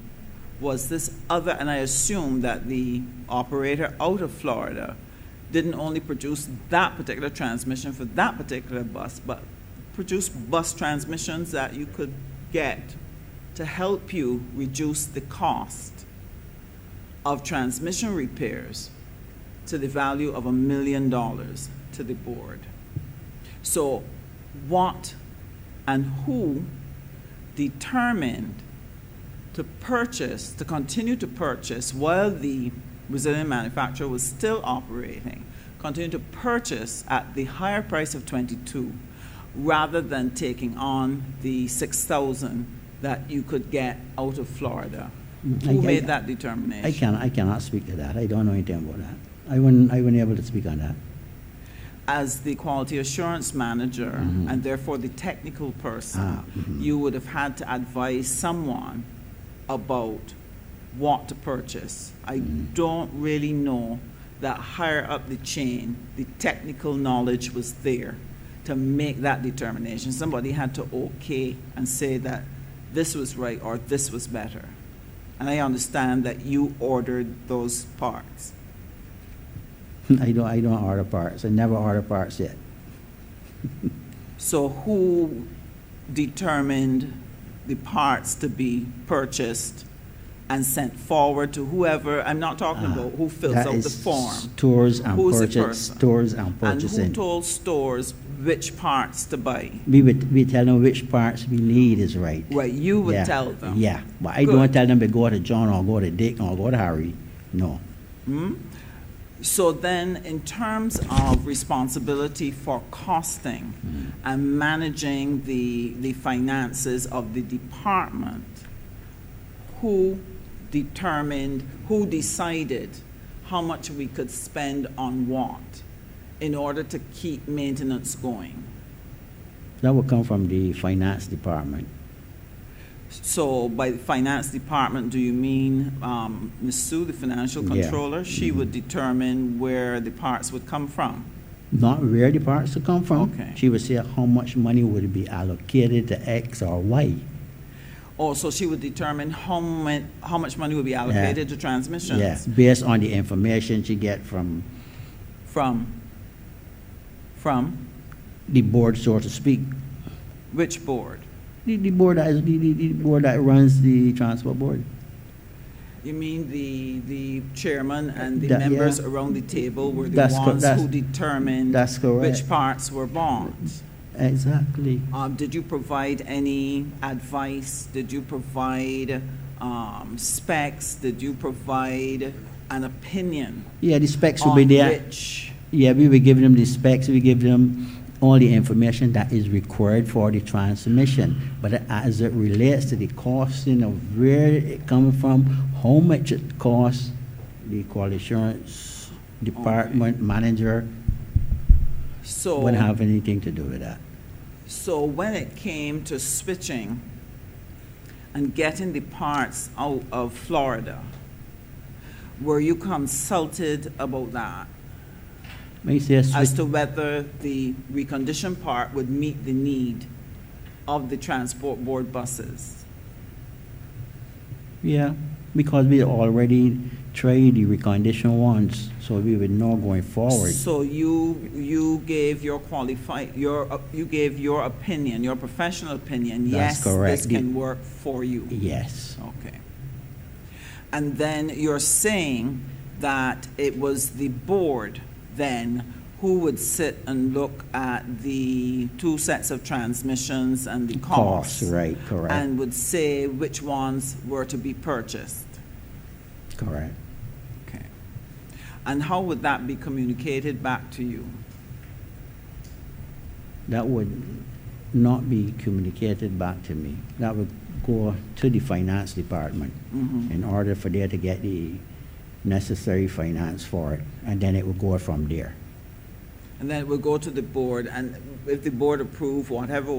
S6: was this other, and I assume that the operator out of Florida didn't only produce that particular transmission for that particular bus, but produced bus transmissions that you could get to help you reduce the cost of transmission repairs to the value of $1 million to the board. So what and who determined to purchase, to continue to purchase while the Brazilian manufacturer was still operating, continue to purchase at the higher price of 22 rather than taking on the 6,000 that you could get out of Florida? Who made that determination?
S3: I cannot speak to that. I don't know anything about that. I wouldn't be able to speak on that.
S6: As the quality assurance manager and therefore the technical person, you would have had to advise someone about what to purchase. I don't really know that higher up the chain, the technical knowledge was there to make that determination. Somebody had to okay and say that this was right or this was better. And I understand that you ordered those parts.
S3: I don't order parts. I never order parts yet.
S6: So who determined the parts to be purchased and sent forward to whoever? I'm not talking about who fills
S3: That
S6: out
S3: is
S6: the form.
S3: Stores and
S6: Who's the
S3: purchase.
S6: person?
S3: Stores and
S6: And
S3: purchasing.
S6: who told stores which parts to buy?
S3: We tell them which parts we need is right.
S6: Right, you would
S3: Yeah,
S6: tell them.
S3: Yeah, but I
S6: Good.
S3: don't tell them to go to John or go to Dick or go to Harry. No.
S6: Hmm? So then, in terms of responsibility for costing and managing the finances of the department, who decided how much we could spend on what in order to keep maintenance going?
S3: That would come from the finance department.
S6: So by the finance department, do you mean Ms. Sue, the financial
S3: Yeah.
S6: controller? She would determine where the parts would come from.
S3: Not where the parts to come from.
S6: Okay.
S3: She would say how much money would be allocated to X or Y.
S6: Oh, so she would determine how much money would be allocated to transmissions?
S3: Yeah, based on the information she get from
S6: From
S3: the board, so to speak.
S6: which board?
S3: The board that runs the transport board.
S6: You mean the chairman and the
S3: That-
S6: members
S3: yeah.
S6: around the table were the
S3: That's
S6: ones
S3: that's-
S6: who determined
S3: That's correct.
S6: which parts were bought?
S3: Exactly.
S6: Did you provide any advice? Did you provide specs? Did you provide an opinion
S3: Yeah, the specs will
S6: on
S3: be there.
S6: which?
S3: Yeah, we will give them the specs, we give them all the information that is required for the transmission. But as it relates to the costing of where it comes from, how much it costs, the quality assurance department manager
S6: So,
S3: wouldn't have anything to do with that.
S6: so when it came to switching and getting the parts out of Florida, were you consulted about that?
S3: When you say a
S6: As
S3: switch,
S6: to whether the reconditioned part would meet the need of the transport board buses?
S3: yeah, because we already try the reconditioned ones, so we would know going forward.
S6: So you gave your you gave your opinion, your professional opinion,
S3: That's
S6: yes,
S3: correct.
S6: this can work for you.
S3: Yes,
S6: Okay. And then you're saying that it was the board then who would sit and look at the two sets of transmissions and the
S3: costs,
S6: costs,
S3: right, correct,
S6: and would say which ones were to be purchased.
S3: correct.
S6: Okay. And how would that be communicated back to you?
S3: That would not be communicated back to me. That would go to the finance department
S6: Mhm.
S3: in order for there to get the necessary finance for it, and then it would go from there.
S6: And then it would go to the board, and if the board approve whatever,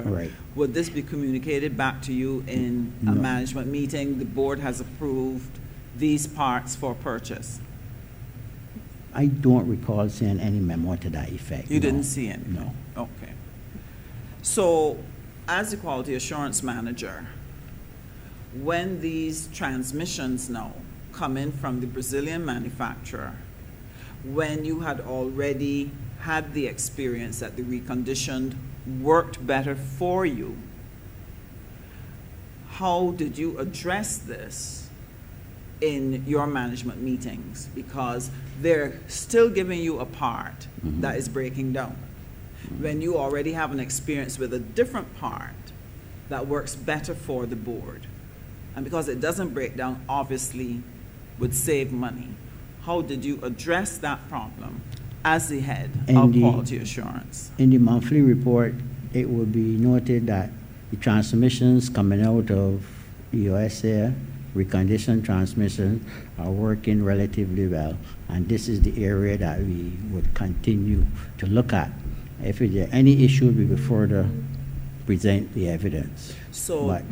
S3: Right.
S6: would this be communicated back to you in a
S3: No.
S6: management meeting? The board has approved these parts for purchase.
S3: I don't recall seeing any memo to that effect.
S6: You
S3: no.
S6: didn't see any?
S3: No.
S6: Okay. So, as the quality assurance manager, when these transmissions now come in from the Brazilian manufacturer, when you had already had the experience that the reconditioned worked better for you, how did you address this in your management meetings? Because they're still giving you a part
S3: Mhm.
S6: that is breaking down. When you already have an experience with a different part that works better for the board, and because it doesn't break down, obviously would save money. How did you address that problem as the head of
S3: And the-
S6: quality assurance?
S3: In the monthly report, it will be noted that the transmissions coming out of the USA, reconditioned transmissions, are working relatively well. And this is the area that we would continue to look at. If there are any issues, we will further present the evidence.
S6: So,
S3: But-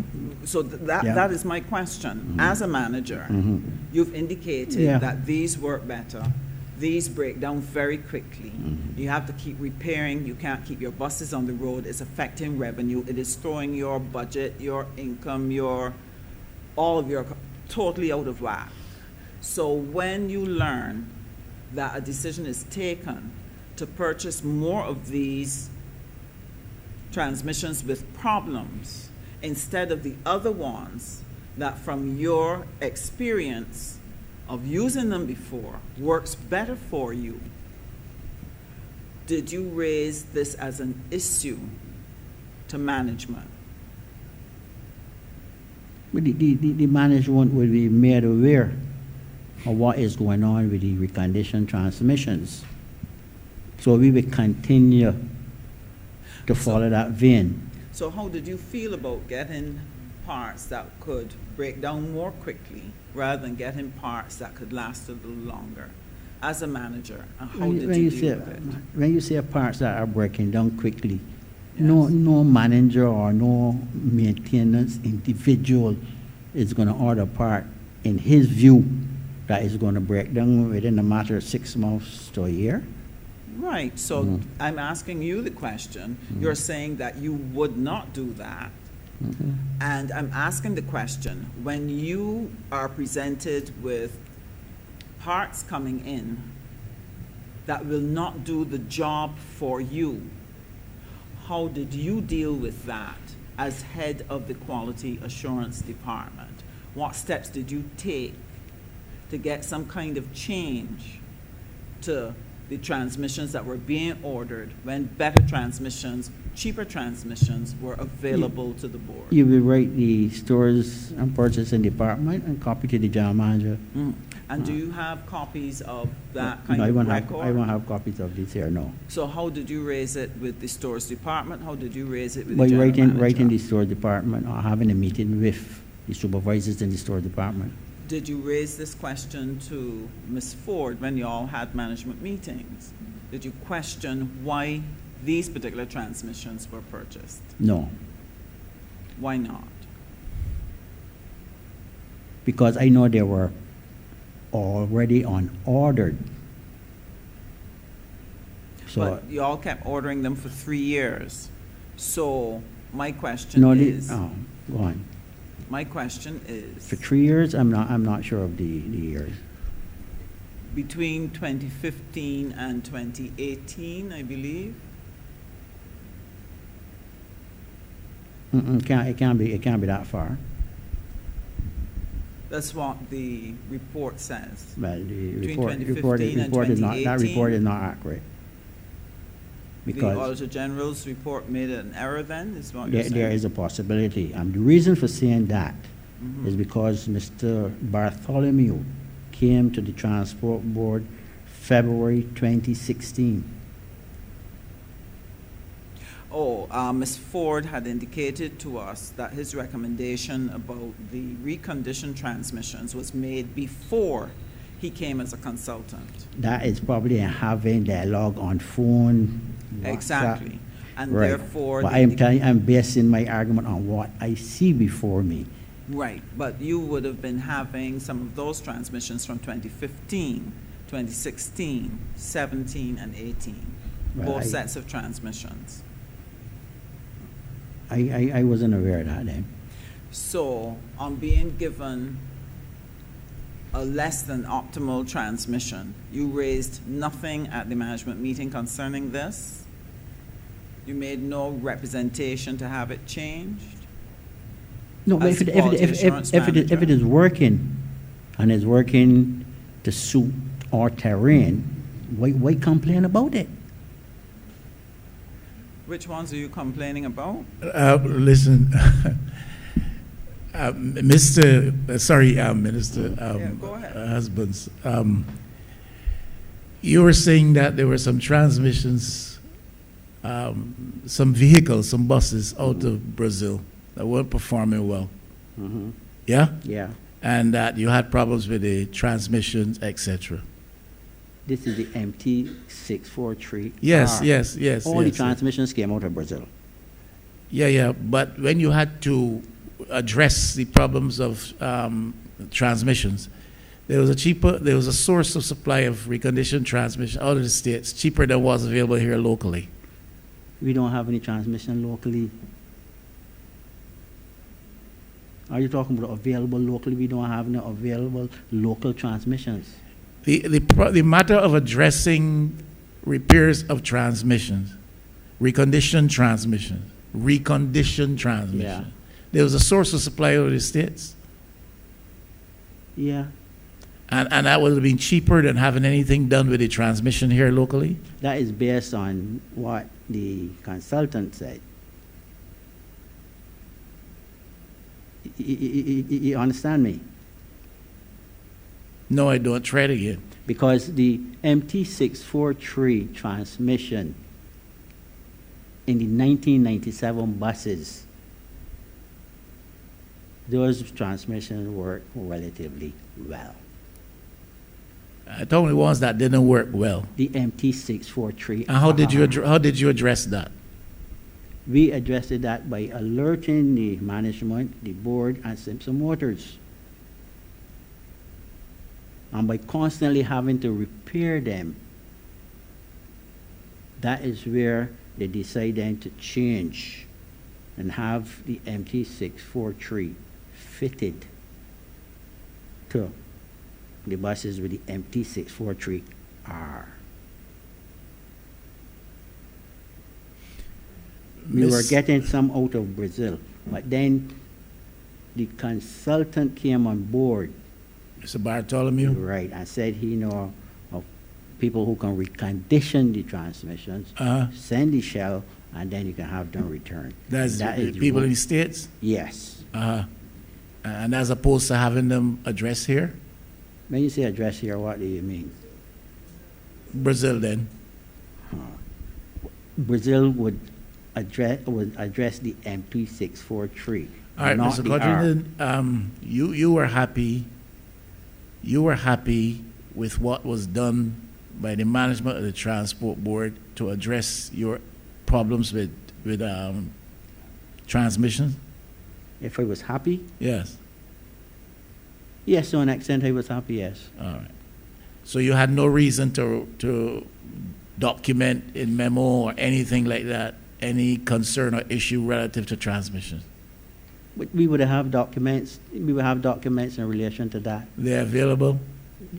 S3: Yeah.
S6: that is my question.
S3: Mhm.
S6: As a manager,
S3: Mhm.
S6: you've indicated
S3: Yeah.
S6: that these work better. These break down very quickly.
S3: Mhm.
S6: You have to keep repairing. You can't keep your buses on the road. It's affecting revenue. It is throwing your budget, your income, all of your totally out of whack. So when you learn that a decision is taken to purchase more of these transmissions with problems instead of the other ones that from your experience of using them before works better for you, did you raise this as an issue to management?
S3: But the management will be made aware of what is going on with the reconditioned transmissions. So we will continue to follow that vein.
S6: So how did you feel about getting parts that could break down more quickly rather than getting parts that could last a little longer as a manager? And how did you deal with it?
S3: When you say parts that are breaking down quickly,
S6: Yes.
S3: no manager or no maintenance individual is going to order a part in his view that is going to break down within a matter of 6 months to a year.
S6: Right, so
S3: Mhm.
S6: I'm asking you the question.
S3: Mhm.
S6: You're saying that you would not do that. And I'm asking the question, when you are presented with parts coming in that will not do the job for you, how did you deal with that as head of the quality assurance department? What steps did you take to get some kind of change to the transmissions that were being ordered when better transmissions, cheaper transmissions were available to the board?
S3: You will write the stores and purchasing department and copy to the general manager.
S6: Mm. And do you have copies of that
S3: No,
S6: kind
S3: I
S6: of
S3: won't
S6: record?
S3: I won't have copies of this here, no.
S6: So how did you raise it with the stores department? How did you raise it with
S3: By
S6: the general manager?
S3: writing the store department or having a meeting with the supervisors in the store department.
S6: Did you raise this question to Ms. Ford when you all had management meetings? Did you question why these particular transmissions were purchased?
S3: No,
S6: Why not?
S3: because I know they were already ordered. So,
S6: But you all kept ordering them for 3 years. So my question
S3: no,
S6: is,
S3: go on.
S6: My question is,
S3: For 3 years, I'm not sure of the years.
S6: between 2015 and 2018, I believe,
S3: It can't be that far.
S6: that's what the report says.
S3: Well, the
S6: Between
S3: report
S6: 2015 and
S3: is not, that
S6: 2018?
S3: report is not accurate.
S6: The
S3: Because
S6: Auditor General's report made an error then, is what you're
S3: there
S6: saying?
S3: is a possibility. The reason for saying that
S6: Mhm.
S3: is because Mr. Bartholomew came to the Transport Board February 2016.
S6: Oh, Ms. Ford had indicated to us that his recommendation about the reconditioned transmissions was made before he came as a consultant.
S3: That is probably having dialogue on phone, WhatsApp.
S6: Exactly. And
S3: Right.
S6: therefore,
S3: But
S6: the
S3: I'm telling, I'm basing my argument on what I see before me.
S6: right, but you would have been having some of those transmissions from 2015, 2016, 17, and 18,
S3: Well,
S6: both
S3: I-
S6: sets of transmissions.
S3: I wasn't aware of that then.
S6: So, on being given a less than optimal transmission, you raised nothing at the management meeting concerning this? You made no representation to have it changed?
S3: No, but
S6: As
S3: if
S6: the quality assurance
S3: if it
S6: manager.
S3: is working, and is working to suit our terrain, why complain about it?
S6: Which ones are you complaining about?
S1: Listen, Mr., Minister,
S6: Yeah, go ahead.
S1: Husbands, you were saying that there were some transmissions, some vehicles, some buses out of Brazil that weren't performing well.
S3: Mhm.
S1: Yeah?
S3: Yeah,
S1: And that you had problems with the transmissions, etc.
S3: this is the MT643.
S1: Yes,
S3: R.
S1: yes, yes.
S3: All the
S1: yes, yes.
S3: transmissions came out of Brazil.
S1: Yeah, but when you had to address the problems of transmissions, there was a source of supply of reconditioned transmission out of the States, cheaper than was available here locally.
S3: We don't have any transmission locally. Are you talking about available locally? We don't have no available local transmissions.
S1: The matter of addressing repairs of transmissions, reconditioned transmissions,
S3: Yeah.
S1: there was a source of supply out of the States.
S3: Yeah,
S1: And that would have been cheaper than having anything done with the transmission here locally?
S3: that is based on what the consultant said. You understand me?
S1: No, I don't. Try it again.
S3: Because the MT643 transmission in the 1997 buses, those transmissions work relatively well.
S1: The only ones that didn't work well.
S3: The MT643.
S1: And how did you address that?
S3: We addressed that by alerting the management, the board, and Simpson Motors. And by constantly having to repair them, that is where they decide then to change and have the MT643 fitted to the buses with the MT643R. We were
S1: Miss-
S3: getting some out of Brazil, but then the consultant came on board,
S1: Mr. Bartholomew?
S3: right, and said he know of people who can recondition the transmissions, send the shell, and then you can have them returned.
S1: That's
S3: That
S1: the
S3: is
S1: people
S3: what-
S1: in the States?
S3: Yes.
S1: And as opposed to having them addressed here?
S3: When you say address here, what do you mean?
S1: Brazil then?
S3: Brazil would address the MP643,
S1: All right,
S3: not
S1: Mr.
S3: the R.
S1: Codrington, you were happy with what was done by the management of the transport board to address your problems with transmission?
S3: If I was happy?
S1: Yes.
S3: Yes, to an extent I was happy, yes.
S1: All right. So you had no reason to document in memo or anything like that, any concern or issue relative to transmission?
S3: But we would have documents, we would have documents in relation to that.
S1: They're available?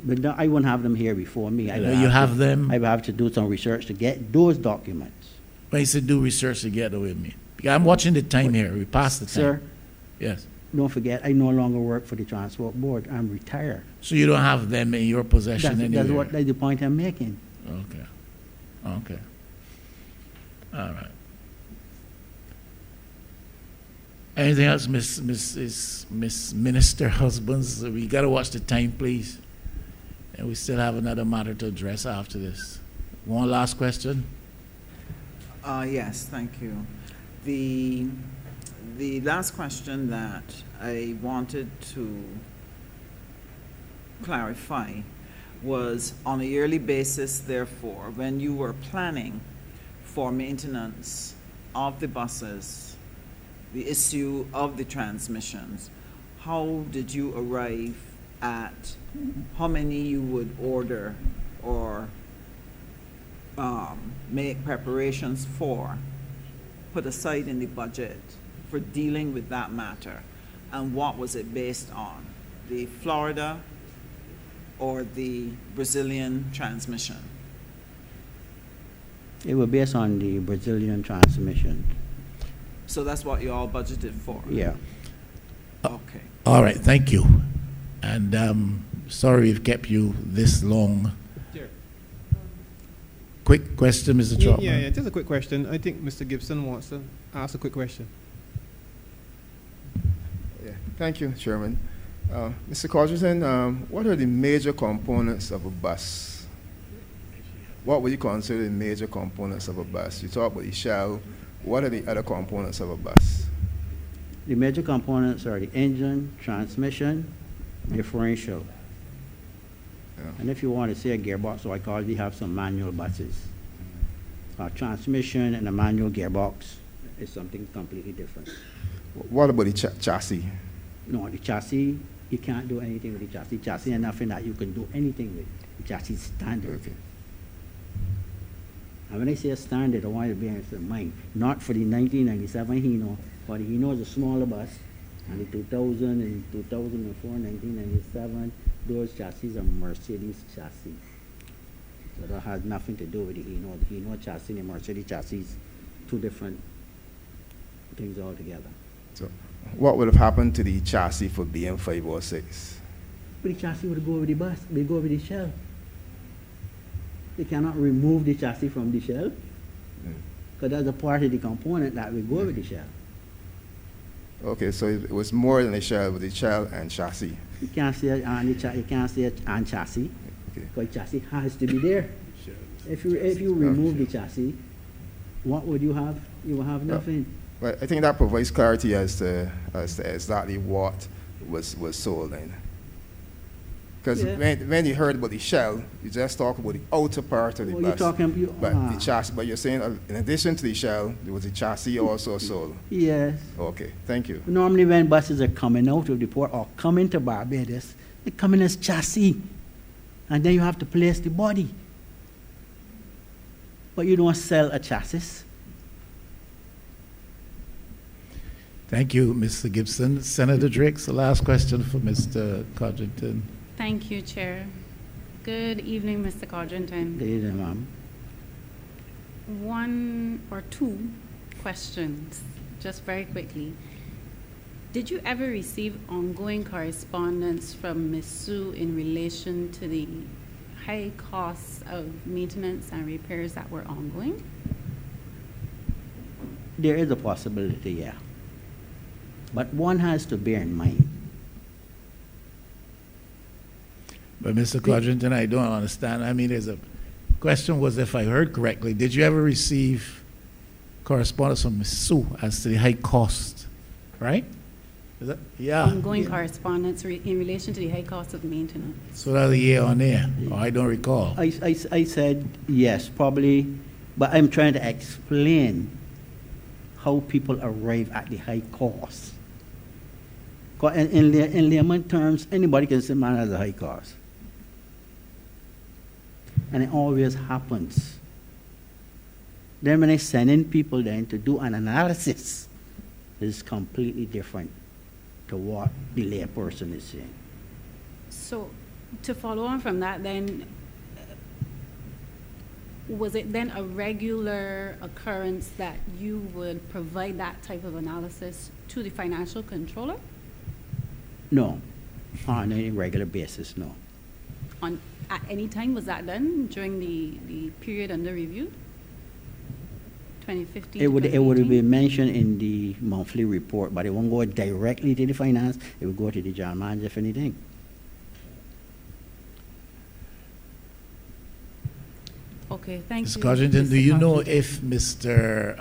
S3: But no, I wouldn't have them here before me. I would
S1: You
S3: to-
S1: have them?
S3: I would have to do some research to get those documents.
S1: When you said do research together with me. Because I'm watching the time here. We passed the time.
S3: Sir,
S1: Yes.
S3: don't forget, I no longer work for the Transport Board. I'm retired.
S1: So you don't have them in your possession anywhere?
S3: That's the point I'm making.
S1: Okay. Okay. All right. Anything else, Miss Minister Husbands? We gotta watch the time, please. And we still have another matter to address after this. One last question?
S6: Yes, thank you. The last question that I wanted to clarify was on a yearly basis, therefore, when you were planning for maintenance of the buses, the issue of the transmissions, how did you arrive at how many you would order or make preparations for, put aside in the budget for dealing with that matter? And what was it based on? The Florida or the Brazilian transmission?
S3: It was based on the Brazilian transmission.
S6: So that's what you all budgeted for?
S3: Yeah.
S6: Okay.
S1: All right, thank you. And sorry we've kept you this long.
S4: Sure.
S1: Quick question, Mr. Chapman.
S4: Yeah, just a quick question. I think Mr. Gibson wants to ask a quick question.
S7: Yeah, thank you, Chairman. Mr. Codrington, what are the major components of a bus? What would you consider the major components of a bus? You talk about the shell. What are the other components of a bus?
S3: The major components are the engine, transmission, differential.
S7: Yeah.
S3: And if you want to say a gearbox, so I call it, we have some manual buses. Transmission and a manual gearbox is something completely different.
S7: What about the chassis?
S3: No, the chassis, you can't do anything with the chassis. Chassis is nothing that you can do anything with. The chassis is standard.
S7: Okay.
S3: And when I say a standard, I want you to bear in mind, not for the 1997 Hino, but the Hino is a smaller bus, and the 2000 and 2004, 1997, those chassis are Mercedes chassis. So that has nothing to do with the Hino. The Hino chassis and the Mercedes chassis, two different things altogether.
S7: So what would have happened to the chassis for BM506?
S3: But the chassis would go over the bus, will go over the shell. They cannot remove the chassis from the shell, because that's a part of the component that will go over the shell.
S7: Okay, so it was more than a shell, but the shell and chassis.
S3: You can't say it on the you can't say it on chassis,
S7: Okay.
S3: because chassis has to be there. If you remove the chassis, what would you have? You will have nothing.
S7: But I think that provides clarity as to exactly what was sold then. Because
S3: Yeah.
S7: when you heard about the shell, you just talk about the outer part of the
S3: Oh, you're
S7: bus.
S3: talking,
S7: But the chassis, but you're saying in addition to the shell, there was a chassis also sold.
S3: yes.
S7: Okay, thank you.
S3: Normally when buses are coming out of the port or coming to Barbados, they come in as chassis, and then you have to place the body. But you don't sell a chassis.
S1: Thank you, Mr. Gibson. Senator Drix, the last question for Mr. Codrington.
S8: Thank you, Chair. Good evening, Mr. Codrington.
S3: There you go, ma'am.
S8: One or two questions, just very quickly. Did you ever receive ongoing correspondence from Ms. Sue in relation to the high costs of maintenance and repairs that were ongoing?
S3: There is a possibility, yeah. But one has to bear in mind,
S1: But Mr. Codrington, I don't understand. I mean, there's a question was, if I heard correctly, did you ever receive correspondence from Ms. Sue as to the high cost, right? Is that, yeah.
S8: Ongoing correspondence in relation to the high cost of maintenance.
S1: So that's a year on there, or I don't recall.
S3: I said yes, probably, but I'm trying to explain how people arrive at the high cost. 'Cause in layman terms, anybody can say man has a high cost. And it always happens. Then when I send in people then to do an analysis, it's completely different. to what the layperson is saying.
S8: So, to follow on from that, then, was it then a regular occurrence that you would provide that type of analysis to the financial controller
S3: No, on a regular basis, no.
S8: at any time? Was that done during the period under review? 2015
S3: It would be
S8: 2018?
S3: mentioned in the monthly report, but it won't go directly to the finance, it will go to the general manager if anything.
S8: Okay, thank
S1: Ms.
S8: you.
S1: Codrington,
S8: Mr.
S1: do you know
S8: Codrington.
S1: if Mr.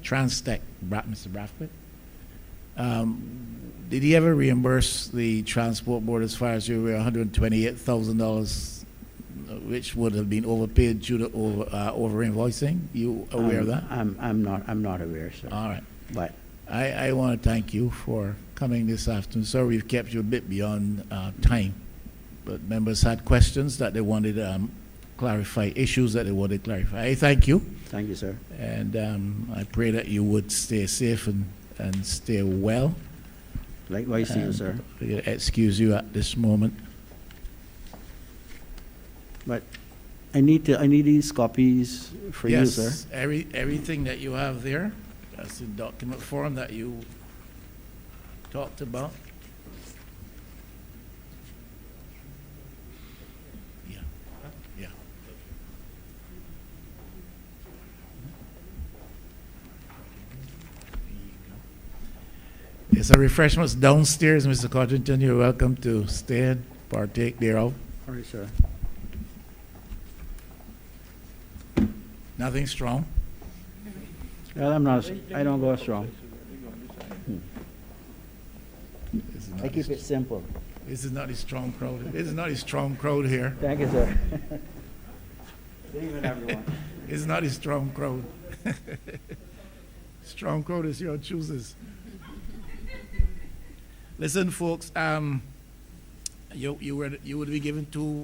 S1: Transtech, Mr. Brathwaite, did he ever reimburse the transport board as far as you were $128,000, which would have been overpaid due to over invoicing? You aware of that?
S3: I'm not aware, sir.
S1: All right.
S3: But
S1: I want to thank you for coming this afternoon. Sorry we've kept you a bit beyond time, but members had questions that they wanted clarify, issues that they wanted to clarify. I thank you,
S3: thank you, sir.
S1: and I pray that you would stay safe and stay well.
S3: Likewise to you,
S1: And
S3: sir.
S1: we're gonna excuse you at this moment.
S3: But I need these copies for you, sir.
S1: Yes, everything that you have there, that's the document form that you talked about. Yeah, yeah. There's a refreshments downstairs, Mr. Codrington. You're welcome to stay and partake thereof.
S3: All right, sir.
S1: Nothing strong.
S3: Well, I don't go strong.
S1: This is
S3: I
S1: not
S3: keep
S1: a-
S3: it simple.
S1: This is not a strong crowd. This is not a strong crowd here.
S3: Thank you, sir. Good evening, everyone.
S1: It's not a strong crowd. Strong crowd is your choosers. Listen, folks, you would be given two